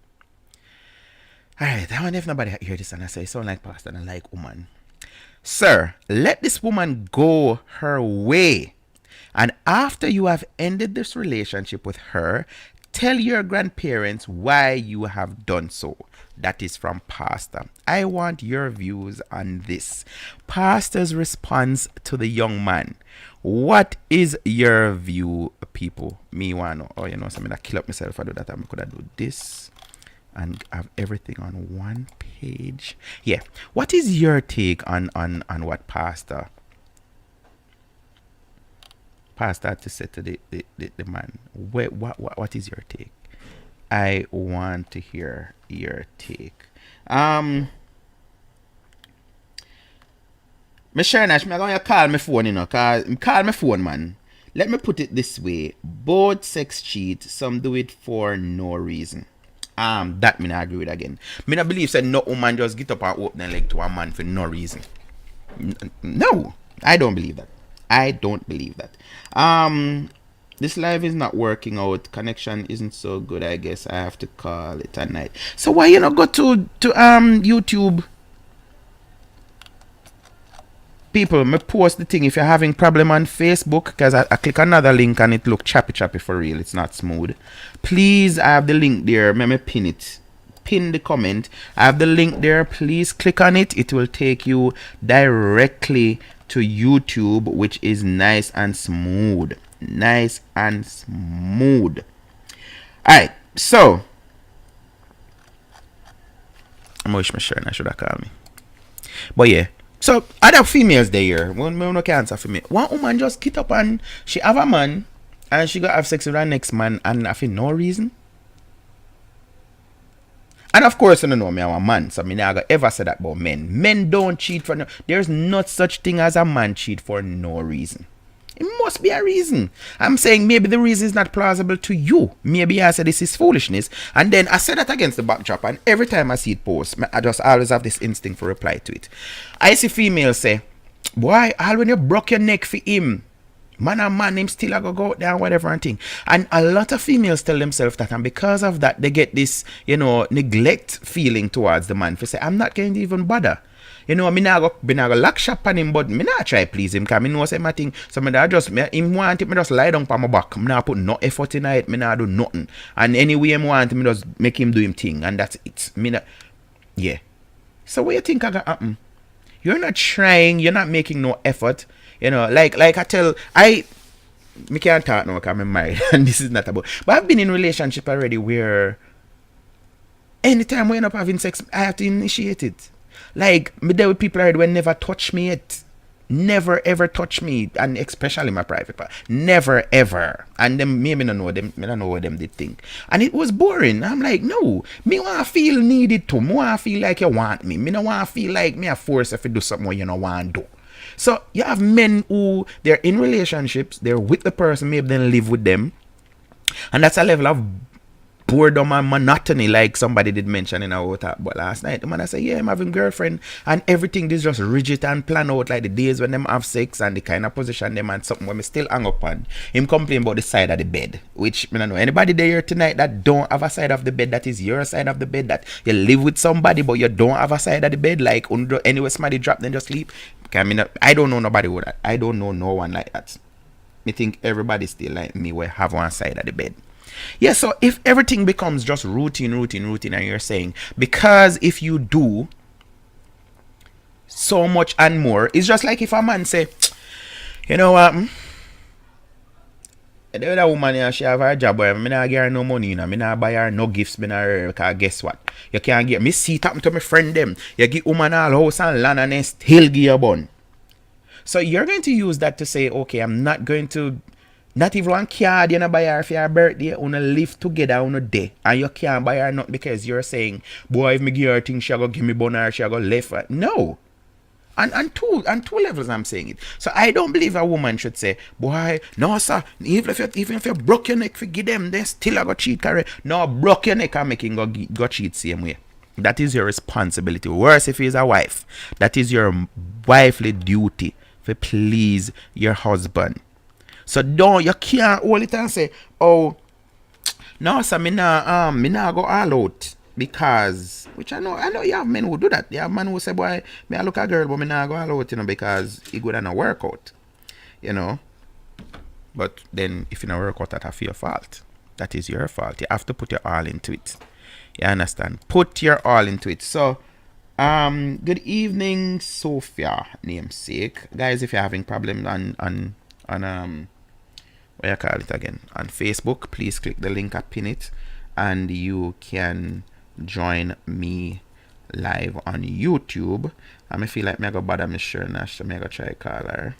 Speaker 9: Alright, I wonder if nobody hear this and I say, sound like Pastor and like woman. Sir, let this woman go her way. And after you have ended this relationship with her, tell your grandparents why you have done so. That is from Pastor. I want your views on this. Pastor's response to the young man. What is your view, people? Me want to know. Oh, you know, something that kill up myself. I do that. I could have do this and have everything on one page. Yeah. What is your take on what Pastor had to say to the man? What is your take? I want to hear your take. Me sure Nash, me gonna call my phone, you know, call my phone, man. Let me put it this way. Both sex cheat, some do it for no reason. That me not agree with again. Me not believe say no woman just get up and open their leg to a man for no reason. No, I don't believe that. This live is not working out. Connection isn't so good. I guess I have to call it at night. So why you not go to YouTube? People, me post the thing. If you're having problem on Facebook, because I click another link and it look choppy for real. It's not smooth. Please, I have the link there. Me pin it. Pin the comment. I have the link there. Please click on it. It will take you directly to YouTube, which is nice and smooth. Alright, so I'm wish my shirt. I should have called me. But yeah. So other females there, one no can answer for me. One woman just get up and she have a man and she go have sex with her next man and for no reason. And of course, you don't know me, I'm a man, so I never ever say that about men. Men don't cheat for no. There's not such thing as a man cheat for no reason. It must be a reason. I'm saying maybe the reason is not plausible to you. Maybe I say this is foolishness. And then I say that against the backdrop. And every time I see it post, I just always have this instinct for reply to it. I see females say, boy, all when you broke your neck for him, man and man, him still a go out there and whatever and thing. And a lot of females tell themselves that. And because of that, they get this, neglect feeling towards the man. For say, I'm not going to even bother. Me not go lock shop on him, but me not try please him, because me know say my thing. So me him want it, me just lie down on my back. Me not put no effort in it, me not do nothing. And anyway him want, me just make him do him thing, and that's it. Me not, yeah. So what you think I gonna happen? You're not trying, you're not making no effort. Like me can't talk now because I'm married, and this is not about. But I've been in a relationship already where anytime we end up having sex, I have to initiate it. Like, me there with people already when never touch me yet. Never ever touch me. And especially my private part. Never ever. And them, me don't know them. Me don't know what them did think. And it was boring. I'm like, no. Me want to feel needed to. Me want to feel like you want me. Me don't want to feel like me a force if you do something what you don't want to do. So, you have men who, they're in relationships. They're with the person. Maybe they live with them. And that's a level of boredom and monotony, like somebody did mention in our talk about last night. The man I say, yeah, I'm having a girlfriend and everything is just rigid and planned out, like the days when them have sex and the kind of position them and something when me still hang up on. Him complain about the side of the bed, which I don't know anybody there tonight that don't have a side of the bed that is your side of the bed, that you live with somebody but you don't have a side of the bed, like anyway somebody drop then just sleep. I don't know nobody with that. I don't know no one like that. I think everybody still like me will have one side of the bed. Yeah, so if everything becomes just routine, and you're saying, because if you do so much and more, it's just like if a man say, you know what, the other woman, she have her job, but I not give her no money, I not buy her no gifts, because guess what? You can't get, me see it happen to my friend them, you give woman all house and land and then still give you a bun. So you're going to use that to say, okay, I'm not going to, not even one card you buy her for your birthday, you live together on a day, and you can't buy her not because you're saying, boy, if me give her things, she go give me bun or she go left. No. And two levels I'm saying it. So I don't believe a woman should say, boy, no sir, even if you broke your neck for give them, they still a go cheat carry. No, broke your neck and making go cheat same way. That is your responsibility. Worse if he's a wife. That is your wifely duty to please your husband. So you can't hold it and say, oh, no, sir, me nah go all out. Because, which I know you have men who do that. You have men who say, boy, me I look a girl, but me nah go all out, because it good and a workout. But then, if you don't work out, that's your fault. That is your fault. You have to put your all into it. You understand? Put your all into it. So, good evening, Sophia, namesake. Guys, if you're having problems on what you call it again, on Facebook, please click the link, I pin it, and you can join me live on YouTube. I feel like me go bother me sure Nash, so me go try call her.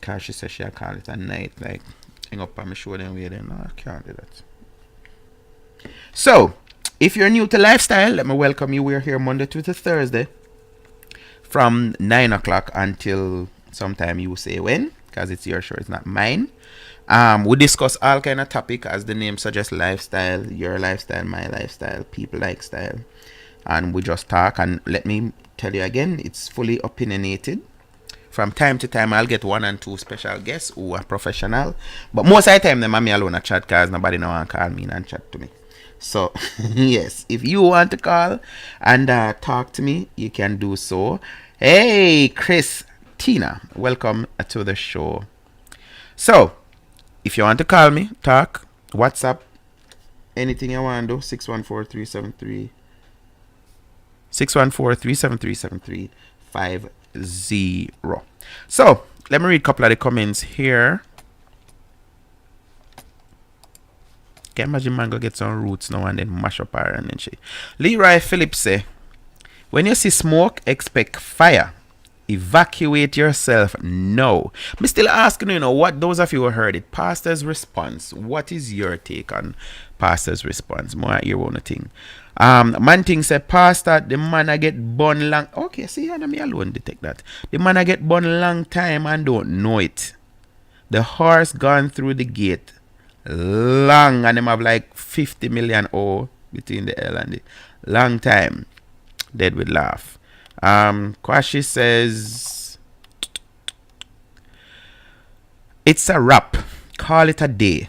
Speaker 9: Cause she says she'll call it at night, like hang up on me show them way then. No, I can't do that. So, if you're new to lifestyle, let me welcome you. We're here Monday to Thursday from 9 o'clock until sometime you say when, because it's your show, it's not mine. We discuss all kind of topic, as the name suggests, lifestyle, your lifestyle, my lifestyle, people lifestyle, and we just talk. And let me tell you again, it's fully opinionated. From time to time, I'll get one and two special guests who are professional, but most of the time, them are me alone at chat, because nobody no one call me and chat to me. So, yes, if you want to call and talk to me, you can do so. Hey, Christina, welcome to the show. So, if you want to call me, talk, WhatsApp, anything you want to do, 614-373 614-373-7350. So, let me read a couple of the comments here. Can imagine man go get some roots now and then mash up her and then she. Leroy Phillips say, when you see smoke, expect fire. Evacuate yourself now. Me still asking, what those of you who heard it, pastor's response. What is your take on pastor's response? More your own thing. Man thing said, pastor, the man I get born long. Okay, see, I me alone detect that. The man I get born long time and don't know it. The horse gone through the gate long and them have like 50 million between the L and the long time. Dead with laugh. Kwashi says it's a wrap. Call it a day.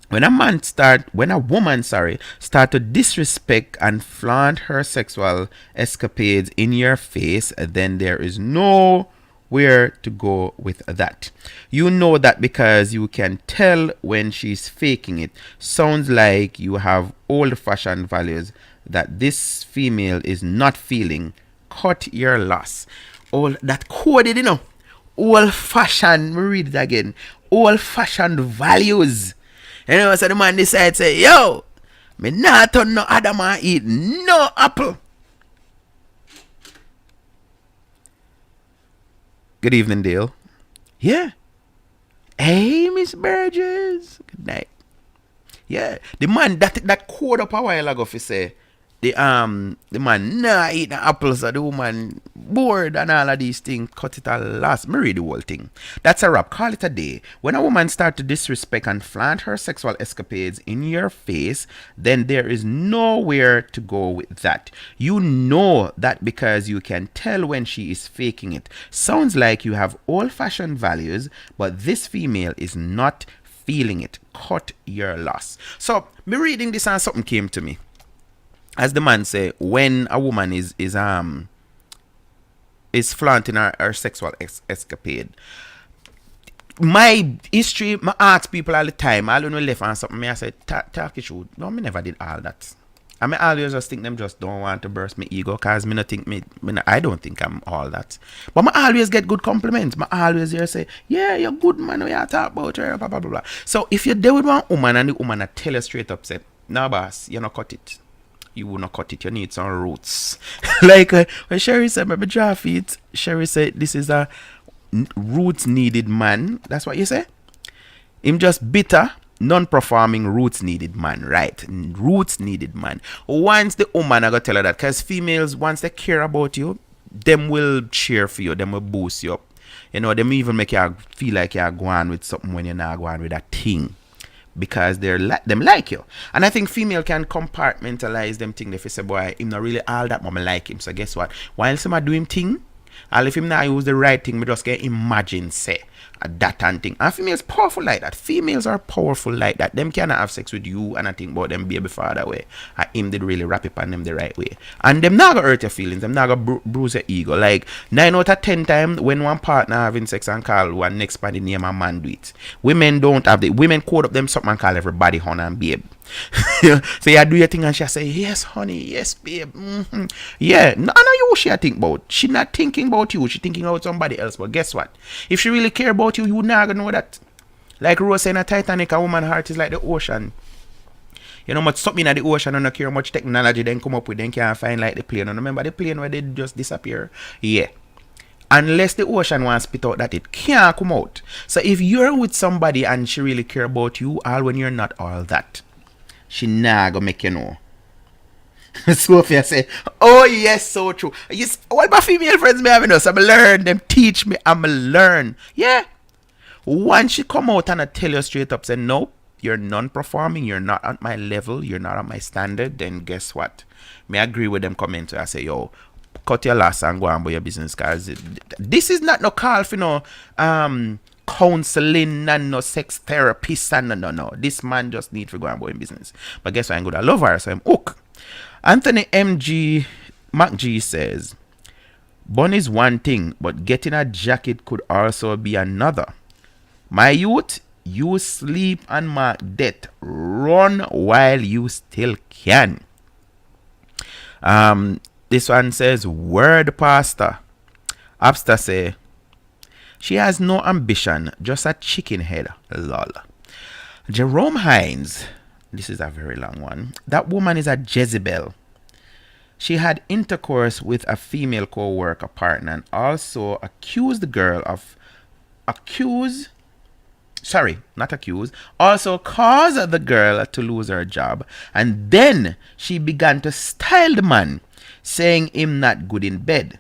Speaker 9: When a woman start to disrespect and flaunt her sexual escapades in your face, then there is nowhere to go with that. You know that because you can tell when she's faking it. Sounds like you have old-fashioned values that this female is not feeling. Cut your loss. All that coded, old-fashioned. Me read it again. Old-fashioned values. So the man decides, say, yo, me not turn no other man eat no apple. Good evening, Dale. Yeah. Hey, Miss Burgess. Good night. Yeah. The man that code up a while ago for say, the man nah eat the apples, so the woman bored and all of these things. Cut it all last. Me read the whole thing. That's a wrap. Call it a day. When a woman start to disrespect and flaunt her sexual escapades in your face, then there is nowhere to go with that. You know that because you can tell when she is faking it. Sounds like you have old-fashioned values, but this female is not feeling it. Cut your loss. So me reading this and something came to me. As the man say, when a woman is flaunting her sexual escapade. My history, I ask people all the time, I don't know left on something, I say, talk issue. No, me never did all that. I always just think them just don't want to burst my ego, cause I don't think I'm all that. But I always get good compliments. I always hear say, yeah, you're good man, we are talk about her, blah, blah, blah, blah. So if you're there with one woman and the woman tell you straight up, say, no boss, you not cut it. You will not cut it. You need some roots. Like when Sherry said, maybe draft it. Sherry said, this is a roots needed man. That's what you say? Him just bitter, non-performing roots needed man. Right. Roots needed man. Once the woman I gotta tell her that, because females, once they care about you, them will cheer for you. Them will boost you up. Them even make you feel like you're going with something when you're not going with that thing. Because them like you. And I think female can compartmentalize them thing. If you say, boy, him not really all that, but I like him. So guess what? While somebody do him thing, and if him not use the right thing, me just can imagine say that and thing. And females powerful like that. Females are powerful like that. Them cannot have sex with you and I think about them baby father way. And him did really wrap it on them the right way. And them not gonna hurt your feelings. Them not gonna bruise your ego. Like 9 out of 10 times when one partner having sex and call one next man the name a man do it. Women don't have the women code up them something and call everybody honey and babe. So you do your thing and she say, yes honey, yes babe. Mm-hmm. Yeah, no you she think about. She not thinking about you, she thinking about somebody else. But guess what? If she really care about you, you not gonna know that. Like Rose saying a Titanic, a woman's heart is like the ocean. You know much something in the ocean and not care much technology then come up with, then can't find like the plane. And remember the plane where they just disappear? Yeah. Unless the ocean wants to spit out that it can't come out. So if you're with somebody and she really care about you, all when you're not all that, she nah gonna make you know. Sophia say, oh yes, so true. Yes, what my female friends me having us? I'm learn them teach me, I'm learn. Yeah. Once she come out and I tell you straight up, say nope, you're non-performing, you're not at my level, you're not at my standard, then guess what? Me agree with them comment. I say, yo, cut your loss and go on about your business, cause this is not no call for no counseling and no sex therapist and no. This man just need to go and about his business. But guess what? I'm good. I love her, so I'm hook. Anthony McG says, bun is one thing, but getting a jacket could also be another. My youth, you sleep and mark death. Run while you still can. This one says, word pastor. Abster say, she has no ambition, just a chicken head. Lol. Jerome Hines, this is a very long one. That woman is a Jezebel. she had intercourse with a female co-worker partner and also accused the girl of also caused the girl to lose her job, and then she began to style the man, saying him not good in bed.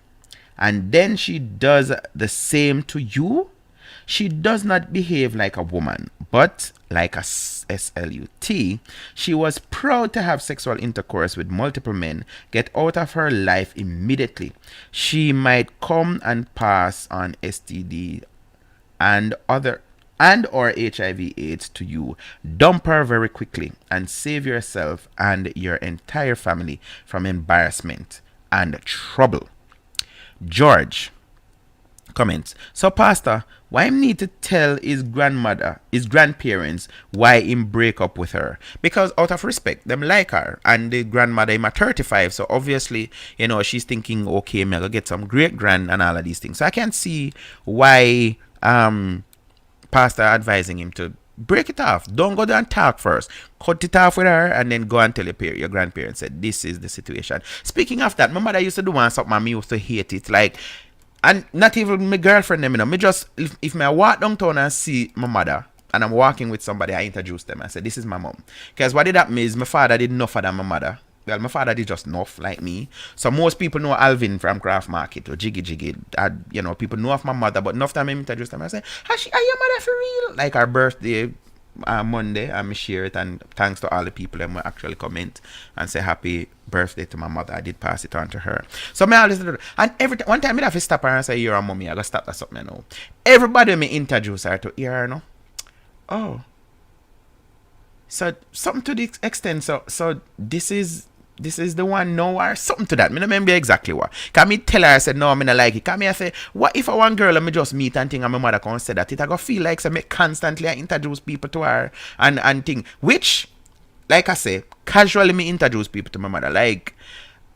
Speaker 9: And then she does the same to you. She does not behave like a woman, but like a SLUT. She was proud to have sexual intercourse with multiple men. Get out of her life immediately. She might come and pass on STD and or HIV/AIDS to you. Dump her very quickly and save yourself and your entire family from embarrassment and trouble. George comments, so Pastor, why him need to tell his grandparents why him break up with her? Because out of respect, them like her, and the grandmother him at 35, so obviously, she's thinking, okay, I'm gonna get some great grand and all of these things. So I can't see why Pastor advising him to break it off. Don't go there and talk first. Cut it off with her and then go and tell your grandparents that this is the situation. Speaking of that, my mother used to do one something and me used to hate it. Like, and not even my girlfriend, me just, if I walk downtown and see my mother and I'm walking with somebody, I introduce them. I say, this is my mom. Because what did happen is my father did enough than my mother. Well, my father did just enough like me. So most people know Alvin from Craft Market or Jiggy Jiggy. People know of my mother, but enough time I introduce them, I say, are your mother for real? Like our birthday Monday, I share it, and thanks to all the people that actually comment and say happy birthday to my mother. I did pass it on to her. So I always do that. And one time I have to stop her and say, you're a mommy, I gotta stop that something now. Everybody me introduce her to hear, no? Oh. So something to the extent, so this is the one now or something to that. I don't remember exactly what. Can me tell her, I said, no, I don't like it. Can me I say, what if I one girl and me just meet and think and my mother can say that? It I go feel like so me constantly I introduce people to her and thing. Which, like I say, casually me introduce people to my mother. Like,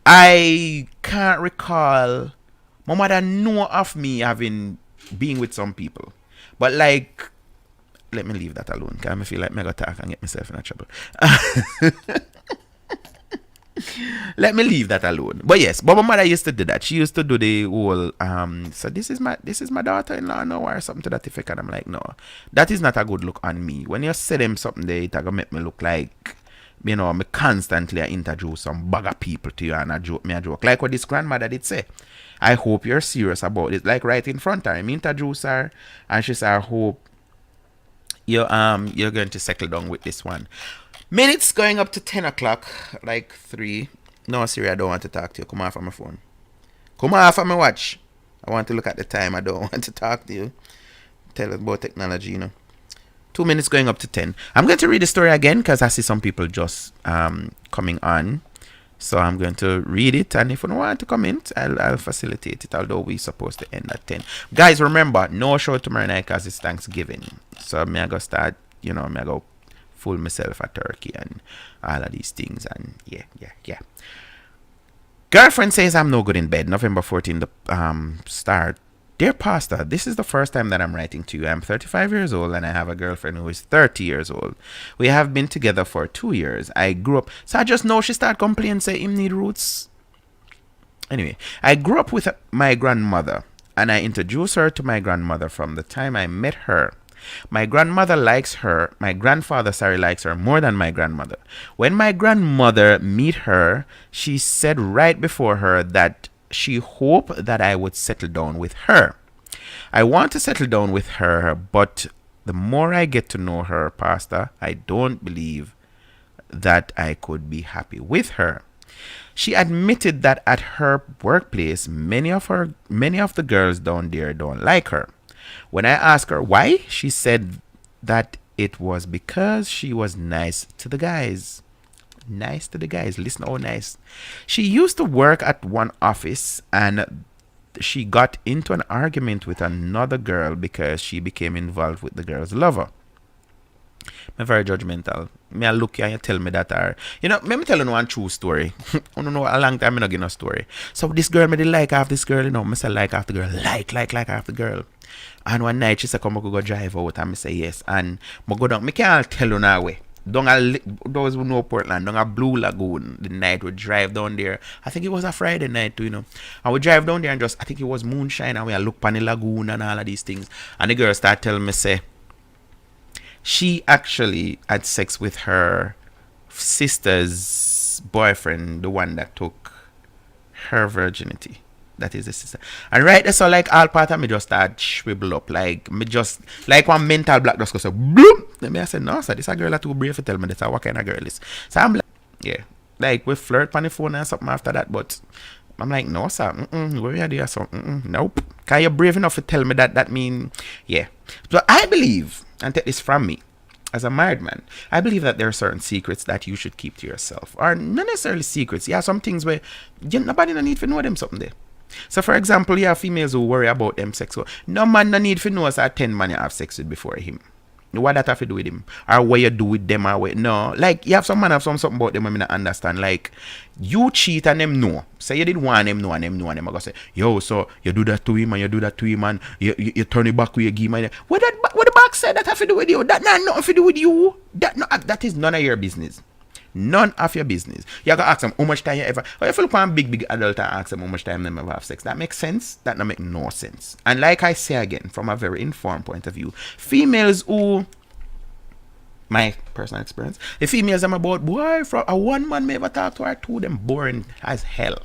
Speaker 9: I can't recall my mother know of me being with some people. But like, let me leave that alone. Because I feel like I go talk and get myself in trouble. Let me leave that alone. But yes, but my mother used to do that. She used to do the whole so this is my daughter-in-law now or something to that effect. And I'm like, no, that is not a good look on me. When you say them something there, it gonna make me look like, me constantly introduce some bag of people to you and I joke. Like what this grandmother did say. I hope you're serious about it. Like right in front of her, I introduce her and she said, I hope you're going to settle down with this one. Minutes going up to 10 o'clock, like 3. No, Siri, I don't want to talk to you. Come off of my phone. Come off of my watch. I want to look at the time. I don't want to talk to you. Tell us about technology, 2 minutes going up to 10. I'm going to read the story again because I see some people just coming on. So I'm going to read it. And if you don't want to comment, I'll facilitate it. Although we're supposed to end at 10. Guys, remember, no show tomorrow night because it's Thanksgiving. So I'm going to start, I'm going to go fool myself a turkey and all of these things, and yeah. Girlfriend says I'm no good in bed. November 14th, the start. Dear Pastor, this is the first time that I'm writing to you. I'm 35 years old and I have a girlfriend who is 30 years old. We have been together for 2 years. I grew up, so I just know she start complaining, say him need roots. Anyway, I grew up with my grandmother and I introduced her to my grandmother from the time I met her. My grandmother likes her. My grandfather, likes her more than my grandmother. When my grandmother met her, she said right before her that she hoped that I would settle down with her. I want to settle down with her, but the more I get to know her, Pastor, I don't believe that I could be happy with her. She admitted that at her workplace, many of the girls down there don't like her. When I asked her why, she said that it was because she was nice to the guys. Nice to the guys. Listen how nice. She used to work at one office and she got into an argument with another girl because she became involved with the girl's lover. I'm very judgmental. I look here and you tell me that let me tell you one true story. I don't know a long time I not give no story. So this girl me like half this girl, I say like half the girl. Like half the girl. And one night she said, come I could go drive out, and I say yes. And I go down, I can't tell you now way. Those who know Portland, down a Blue Lagoon, the night we drive down there. I think it was a Friday night too, And we drive down there and I think it was moonshine, and we look on the lagoon and all of these things. And the girl started telling me, say, she actually had sex with her sister's boyfriend, the one that took her virginity. That is the sister. And right there, so like all part of me just start shrivel up. Like me just like one mental block just goes so bloom. Then me I said, no, sir, this a girl that too brave to tell me this what kind of girl is. So I'm like, yeah. Like we flirt on the phone and something after that, but I'm like, no, sir, where you there, so nope. Cause you're brave enough to tell me that mean, yeah. So I believe, and take this from me, as a married man, I believe that there are certain secrets that you should keep to yourself. Or not necessarily secrets. Yeah, some things where nobody no need to know them something there. So for example, you have females who worry about them sex. So no man no need to know us at 10 man you have sex with before him. What that have to do with him? Or what you do with them or what? No. Like you have some man have something about them I mean I understand. Like you cheat and them know. Say you did want them know and them know and them are gonna say, yo, so you do that to him and you do that to him and you turn it back with your game and what the back said that have to do with you? That nothing to do with you. That is none of your business. None of your business. You gotta ask them how much time you ever. Or if you look at a big adult and ask them how much time they ever have sex, that makes sense. That not make no sense. And like I say again, from a very informed point of view, females who, my personal experience, the females I'm about, boy, from a one man may ever talk to her two, them boring as hell.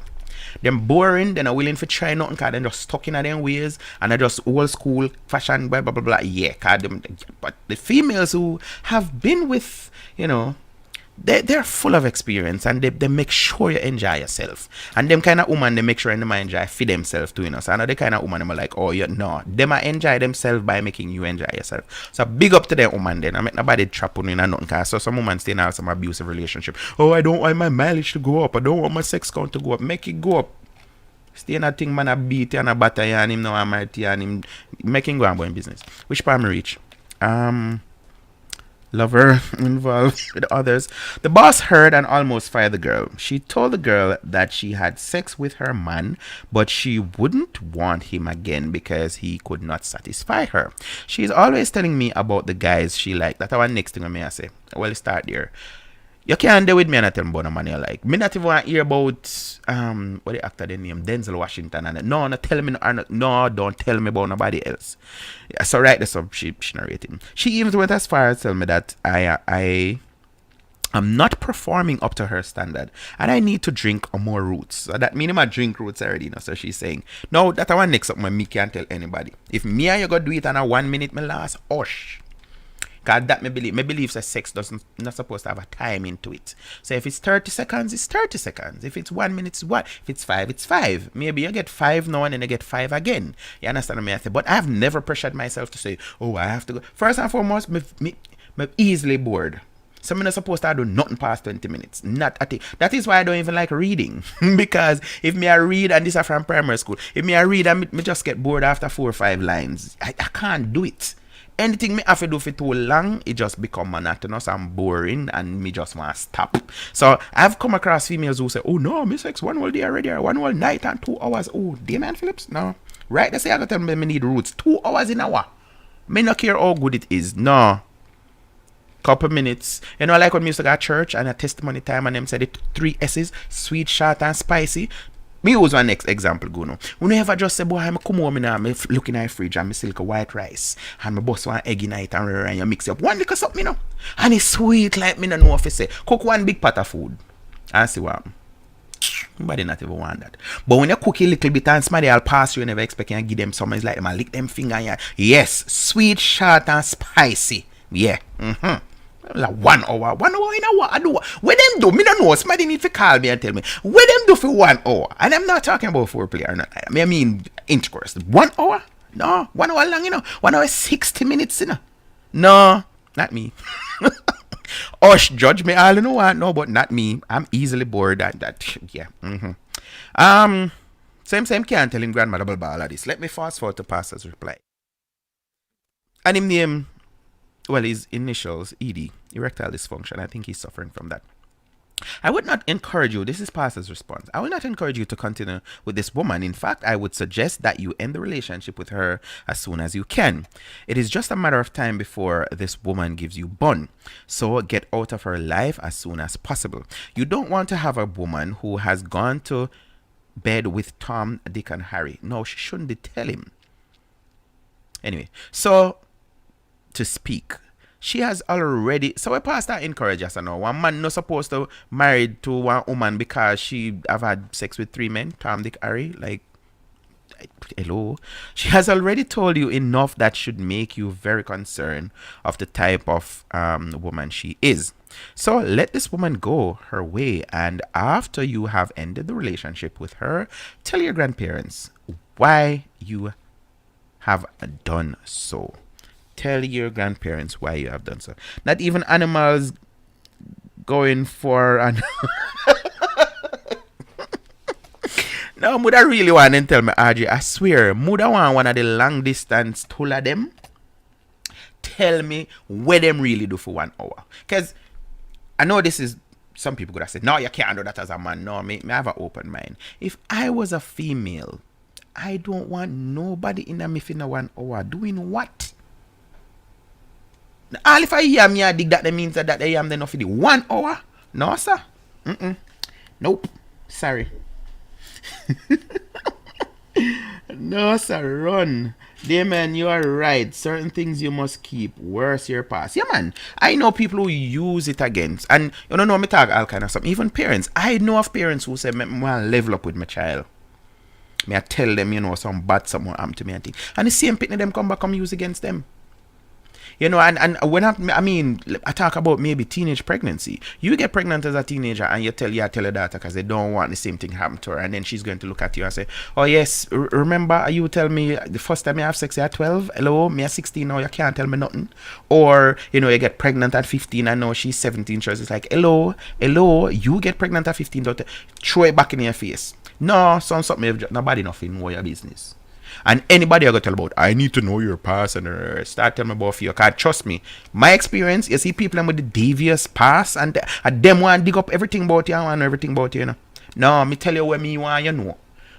Speaker 9: Them boring, they're not willing to try nothing because they're just stuck in their ways and they're just old school fashion, blah blah blah blah. Yeah, but the females who have been with, they're full of experience and they make sure you enjoy yourself. And them kind of woman, they make sure them enjoy for themselves too, So I know the kind of woman, them are like, oh, no. Them enjoy themselves by making you enjoy yourself. So big up to them woman then. I make nobody trap on you and nothing. Cause so some women stay in some abusive relationship. Oh, I don't want my mileage to go up. I don't want my sex count to go up. Make it go up. Stay in a thing, man, a beat you and a batter you and him now, I'm married and him making go and go in business. Which part me reach? Lover involved with others. The boss heard and almost fired the girl. She told the girl that she had sex with her man, but she wouldn't want him again because he could not satisfy her. She's always telling me about the guys she liked. That's our next thing I may say. Well, start there. You can't deal with me and I tell me about the man you like. Me not even want to hear about what the actor they name Denzel Washington and no tell me no don't tell me about nobody else. Yeah, so right there so she narrated. She even went as far as tell me that I am not performing up to her standard and I need to drink more roots. So that means I drink roots already, So she's saying, no, that I want next up me can't tell anybody. If me and you go do it in a 1 minute me last, osh. Because that me believe that sex not supposed to have a time into it. So if it's 30 seconds, it's 30 seconds. If it's 1 minute, it's 1. If it's 5, it's 5. Maybe you get 5 now and then you get 5 again. You understand what I say? But I have never pressured myself to say, oh, I have to go. First and foremost, me easily bored. So I'm not supposed to do nothing past 20 minutes. Not at it. That is why I don't even like reading. Because if me I read, and this is from primary school, if me I read and me just get bored after 4 or 5 lines, I can't do it. Anything me have to do for too long, it just become monotonous and boring and me just want to stop. So I've come across females who say, oh no, me sex 1 whole day already or 1 whole night and 2 hours. Oh, Damien Phillips? No. Right, they say I gotta tell me need roots. 2 hours in an hour. Me not care how good it is. No. Couple minutes. Like when me used to go to church and a testimony time and them said it 3 S's, sweet, short and spicy. Me use one next example go now. When you ever just say, boy, I'm come home now, I'm looking at the fridge and I silk a white rice and I bust one egg in it and you mix it up. One little something, And it's sweet like me no know if you say. Cook 1 big pot of food and see what happen. Nobody not even want that. But when you cook a little bit and somebody will pass you never expect you to give them something. It's like them and lick them finger. Yeah. Yes, sweet, short and spicy. Yeah. Like 1 hour. 1 hour in a what I do. What them do? Me don't know. Somebody need to call me and tell me. What them do for 1 hour? And I'm not talking about foreplay or not. I mean intercourse. 1 hour? No. 1 hour long, 1 hour 60 minutes, No, not me. Osh, judge me all you know what? No, but not me. I'm easily bored and that. Yeah. Same can't tell him grandmother about all of this. Let me fast forward to Pastor's reply. And him name, well, his initials, ED, erectile dysfunction. I think he's suffering from that. I would not encourage you, this is Pastor's response. I would not encourage you to continue with this woman. In fact, I would suggest that you end the relationship with her as soon as you can. It is just a matter of time before this woman gives you bun. So get out of her life as soon as possible. You don't want to have a woman who has gone to bed with Tom, Dick, and Harry. No, she shouldn't tell him. Anyway, so to speak. She has already, so a pastor encourage us now. One man not supposed to married to one woman because she have had sex with 3 men, Tom, Dick, Harry. Like, hello. She has already told you enough that should make you very concerned of the type of woman she is. So let this woman go her way, and after you have ended the relationship with her, tell your grandparents why you have done so. Tell your grandparents why you have done so. Not even animals going for an No, Muda really want to tell me, RJ, I swear, Muda want one of the long distance tool of them. Tell me where them really do for 1 hour. Because I know this is, some people could have said, no, you can't do that as a man. No, me have an open mind. If I was a female, I don't want nobody in a miffin 1 hour doing what? All if I hear me, I dig that means that I am then for the 1 hour. No, sir. Nope. Sorry. No, sir. Run. Damon, you are right. Certain things you must keep. Worse your past. Yeah, man. I know people who use it against. And you don't know me talk all kind of stuff. Even parents. I know of parents who say, I want to level up with my child. Me I tell them, you know, some bad something happened to me and thing. And the same picnic them come back and use against them. You know, and when I talk about maybe teenage pregnancy. You get pregnant as a teenager and you tell your daughter because they don't want the same thing happen to her, and then she's going to look at you and say, oh yes, remember you tell me the first time you have sex you're 12, hello, me at 16 now, you can't tell me nothing. Or, you know, you get pregnant at 15 and now she's 17, so it's like, hello, you get pregnant at 15, don't throw it back in your face. No, something nobody nothing know your business. And anybody I got to tell about, I need to know your past and start telling me about you. Because trust me, my experience, you see people with the devious past and them want to dig up everything about you and everything about you, you know. No, me tell you what me want, you know.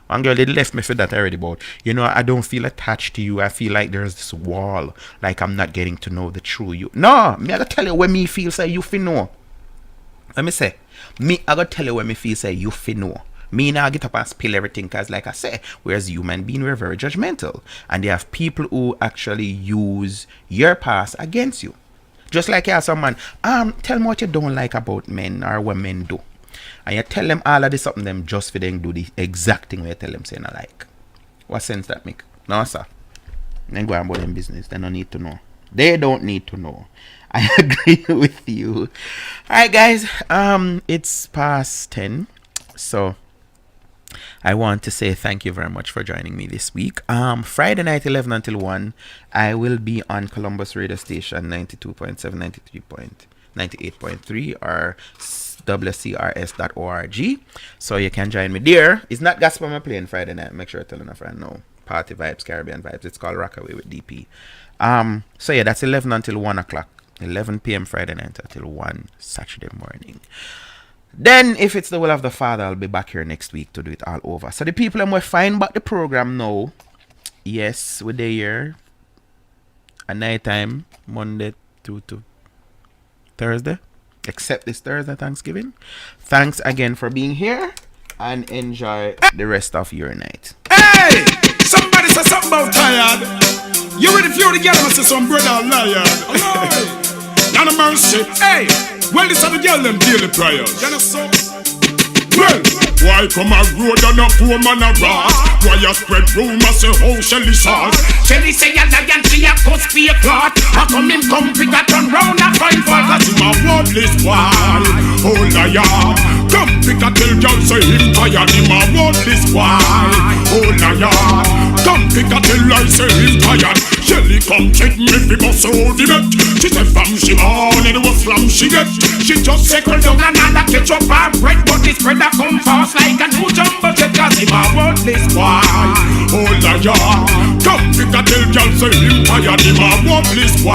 Speaker 9: One girl, they left me for that already about, you know, I don't feel attached to you. I feel like there's this wall, like I'm not getting to know the true you. No, me I gotta tell you what me feel say you fi know. Let me say, me I gotta tell you what me feel say you fi know. Me now get up and spill everything because like I say, whereas human being, we're very judgmental. And they have people who actually use your past against you. Just like you have someone, tell me what you don't like about men or what men do. And you tell them all of this something them just for them do the exact thing where you tell them saying I like. What sense that make? No, sir. Then go on about them business. They don't need to know. They don't need to know. I agree with you. Alright guys, it's past 10. So I want to say thank you very much for joining me this week. Friday night 11 until 1, I will be on Columbus radio station 92.7, 98.3 or wcrs.org. So you can join me there. It's not gospel I'm playing Friday night. Make sure I tell a friend no. Party vibes, Caribbean vibes. It's called Rockaway with DP. So yeah, that's 11 until 1 o'clock. 11 p.m. Friday night until 1 Saturday morning. Then, if it's the will of the Father, I'll be back here next week to do it all over. So the people will find back the program now. Yes, we're there at night time, Monday through to Thursday. Except this Thursday, Thanksgiving. Thanks again for being here. And enjoy the rest of your night.
Speaker 5: Hey! Somebody say something about tired. You ready for the girl? I say some brother liar. None of mercy. Hey! Well, this are the girl them daily prayers. You know so? Well, why come a road and a poor man a rat? Why you spread rumors say how Shelly sauce? Shelly say a lion, she a cuss be a clot. How come him come pick a turn round and find fault? Cause him a worthless boy. Oh liar. Come pick a tell girl say him tired. Him a worthless boy. Oh liar. Come pick a tell I say him tired. Shelly come check me fi bust out the bet. She say fam she on and what flam she get. She just circle down and catch up her bread. But this bread a come fast like a new jumbo jet. Cause him a worthless boy. Oh liar. Come pick a quick and tell girl say him tired, him a worthless boy.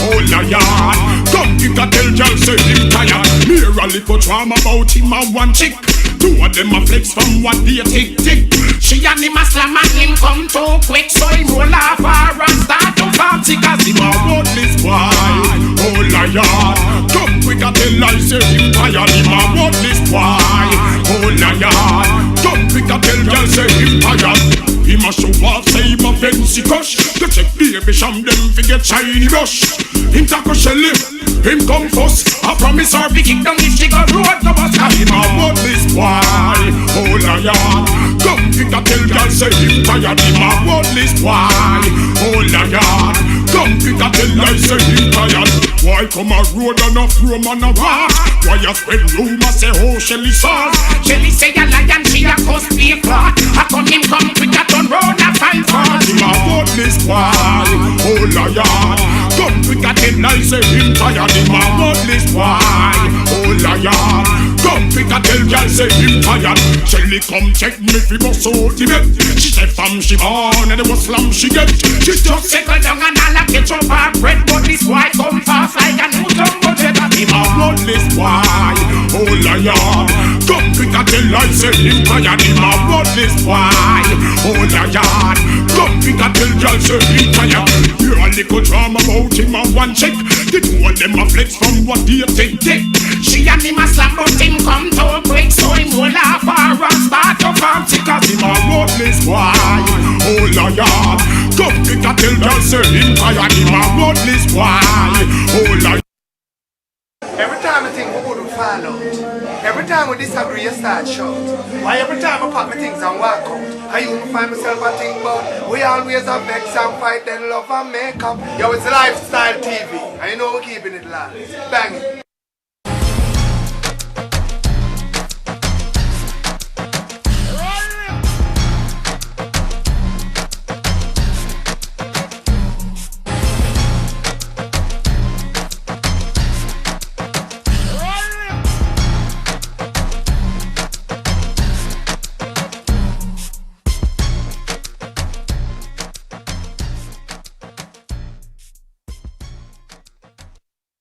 Speaker 5: Oh lion, come quick and tell girl say him tired. Hear a little drama about him and one chick. Two of them a flex from what they tick. She and him a slam and him come too quick, so him roll off her and start to party, cause him a worthless boy. Oh lion, come quick and tell I say him tired, him a worthless boy. Oh lion, come quick and tell girl say him tired. Him a show off, say him a fancy kush. To check baby sham them fi get shiny brush. Him tackle Shelly, him come first. I promise her fi kick down if she go road to bus. Cause him a worthless boy. Oh lion, come quick and tell girl say him tired. Him a worthless boy. Oh lion, come quick and tell girl say him tired. Why come a road and a from and a walk? Why you spread rumor say oh Shelly sauce? Shelly say a lion she a cause be caught. How come him come quick and turn round and find fault? Him a worthless boy. Oh lion, come quick and tell I say him tired. Him a worthless boy. Oh lion, come quick and tell girl say him tired. Shelly come check me fi bust out the bed. She said fam she born and it was slam she get. She just settle down and all a catch up her bread. But this boy come fast like a new jumbo jet. Him a worthless boy. Oh lion, come quick and tell I say him tired. Him a worthless boy. Oh lion, come quick and tell girl say him tired. Hear a little drama about him and one chick. The two of them a flex from what they think. She and him a slap but him come too quick, so him roll off her and start to party, cause him a worthless boy. Oh lion, come quick and tell girl say him tired. Him a worthless boy. Oh lion.
Speaker 10: Every time I think we would fall out, every time we disagree you start shout. Why every time I pack my things and walk out, I even find myself a think about we always have vex and fight, then love and make up. Yo, it's Lifestyle TV, and you know we're keeping it live. Bang it.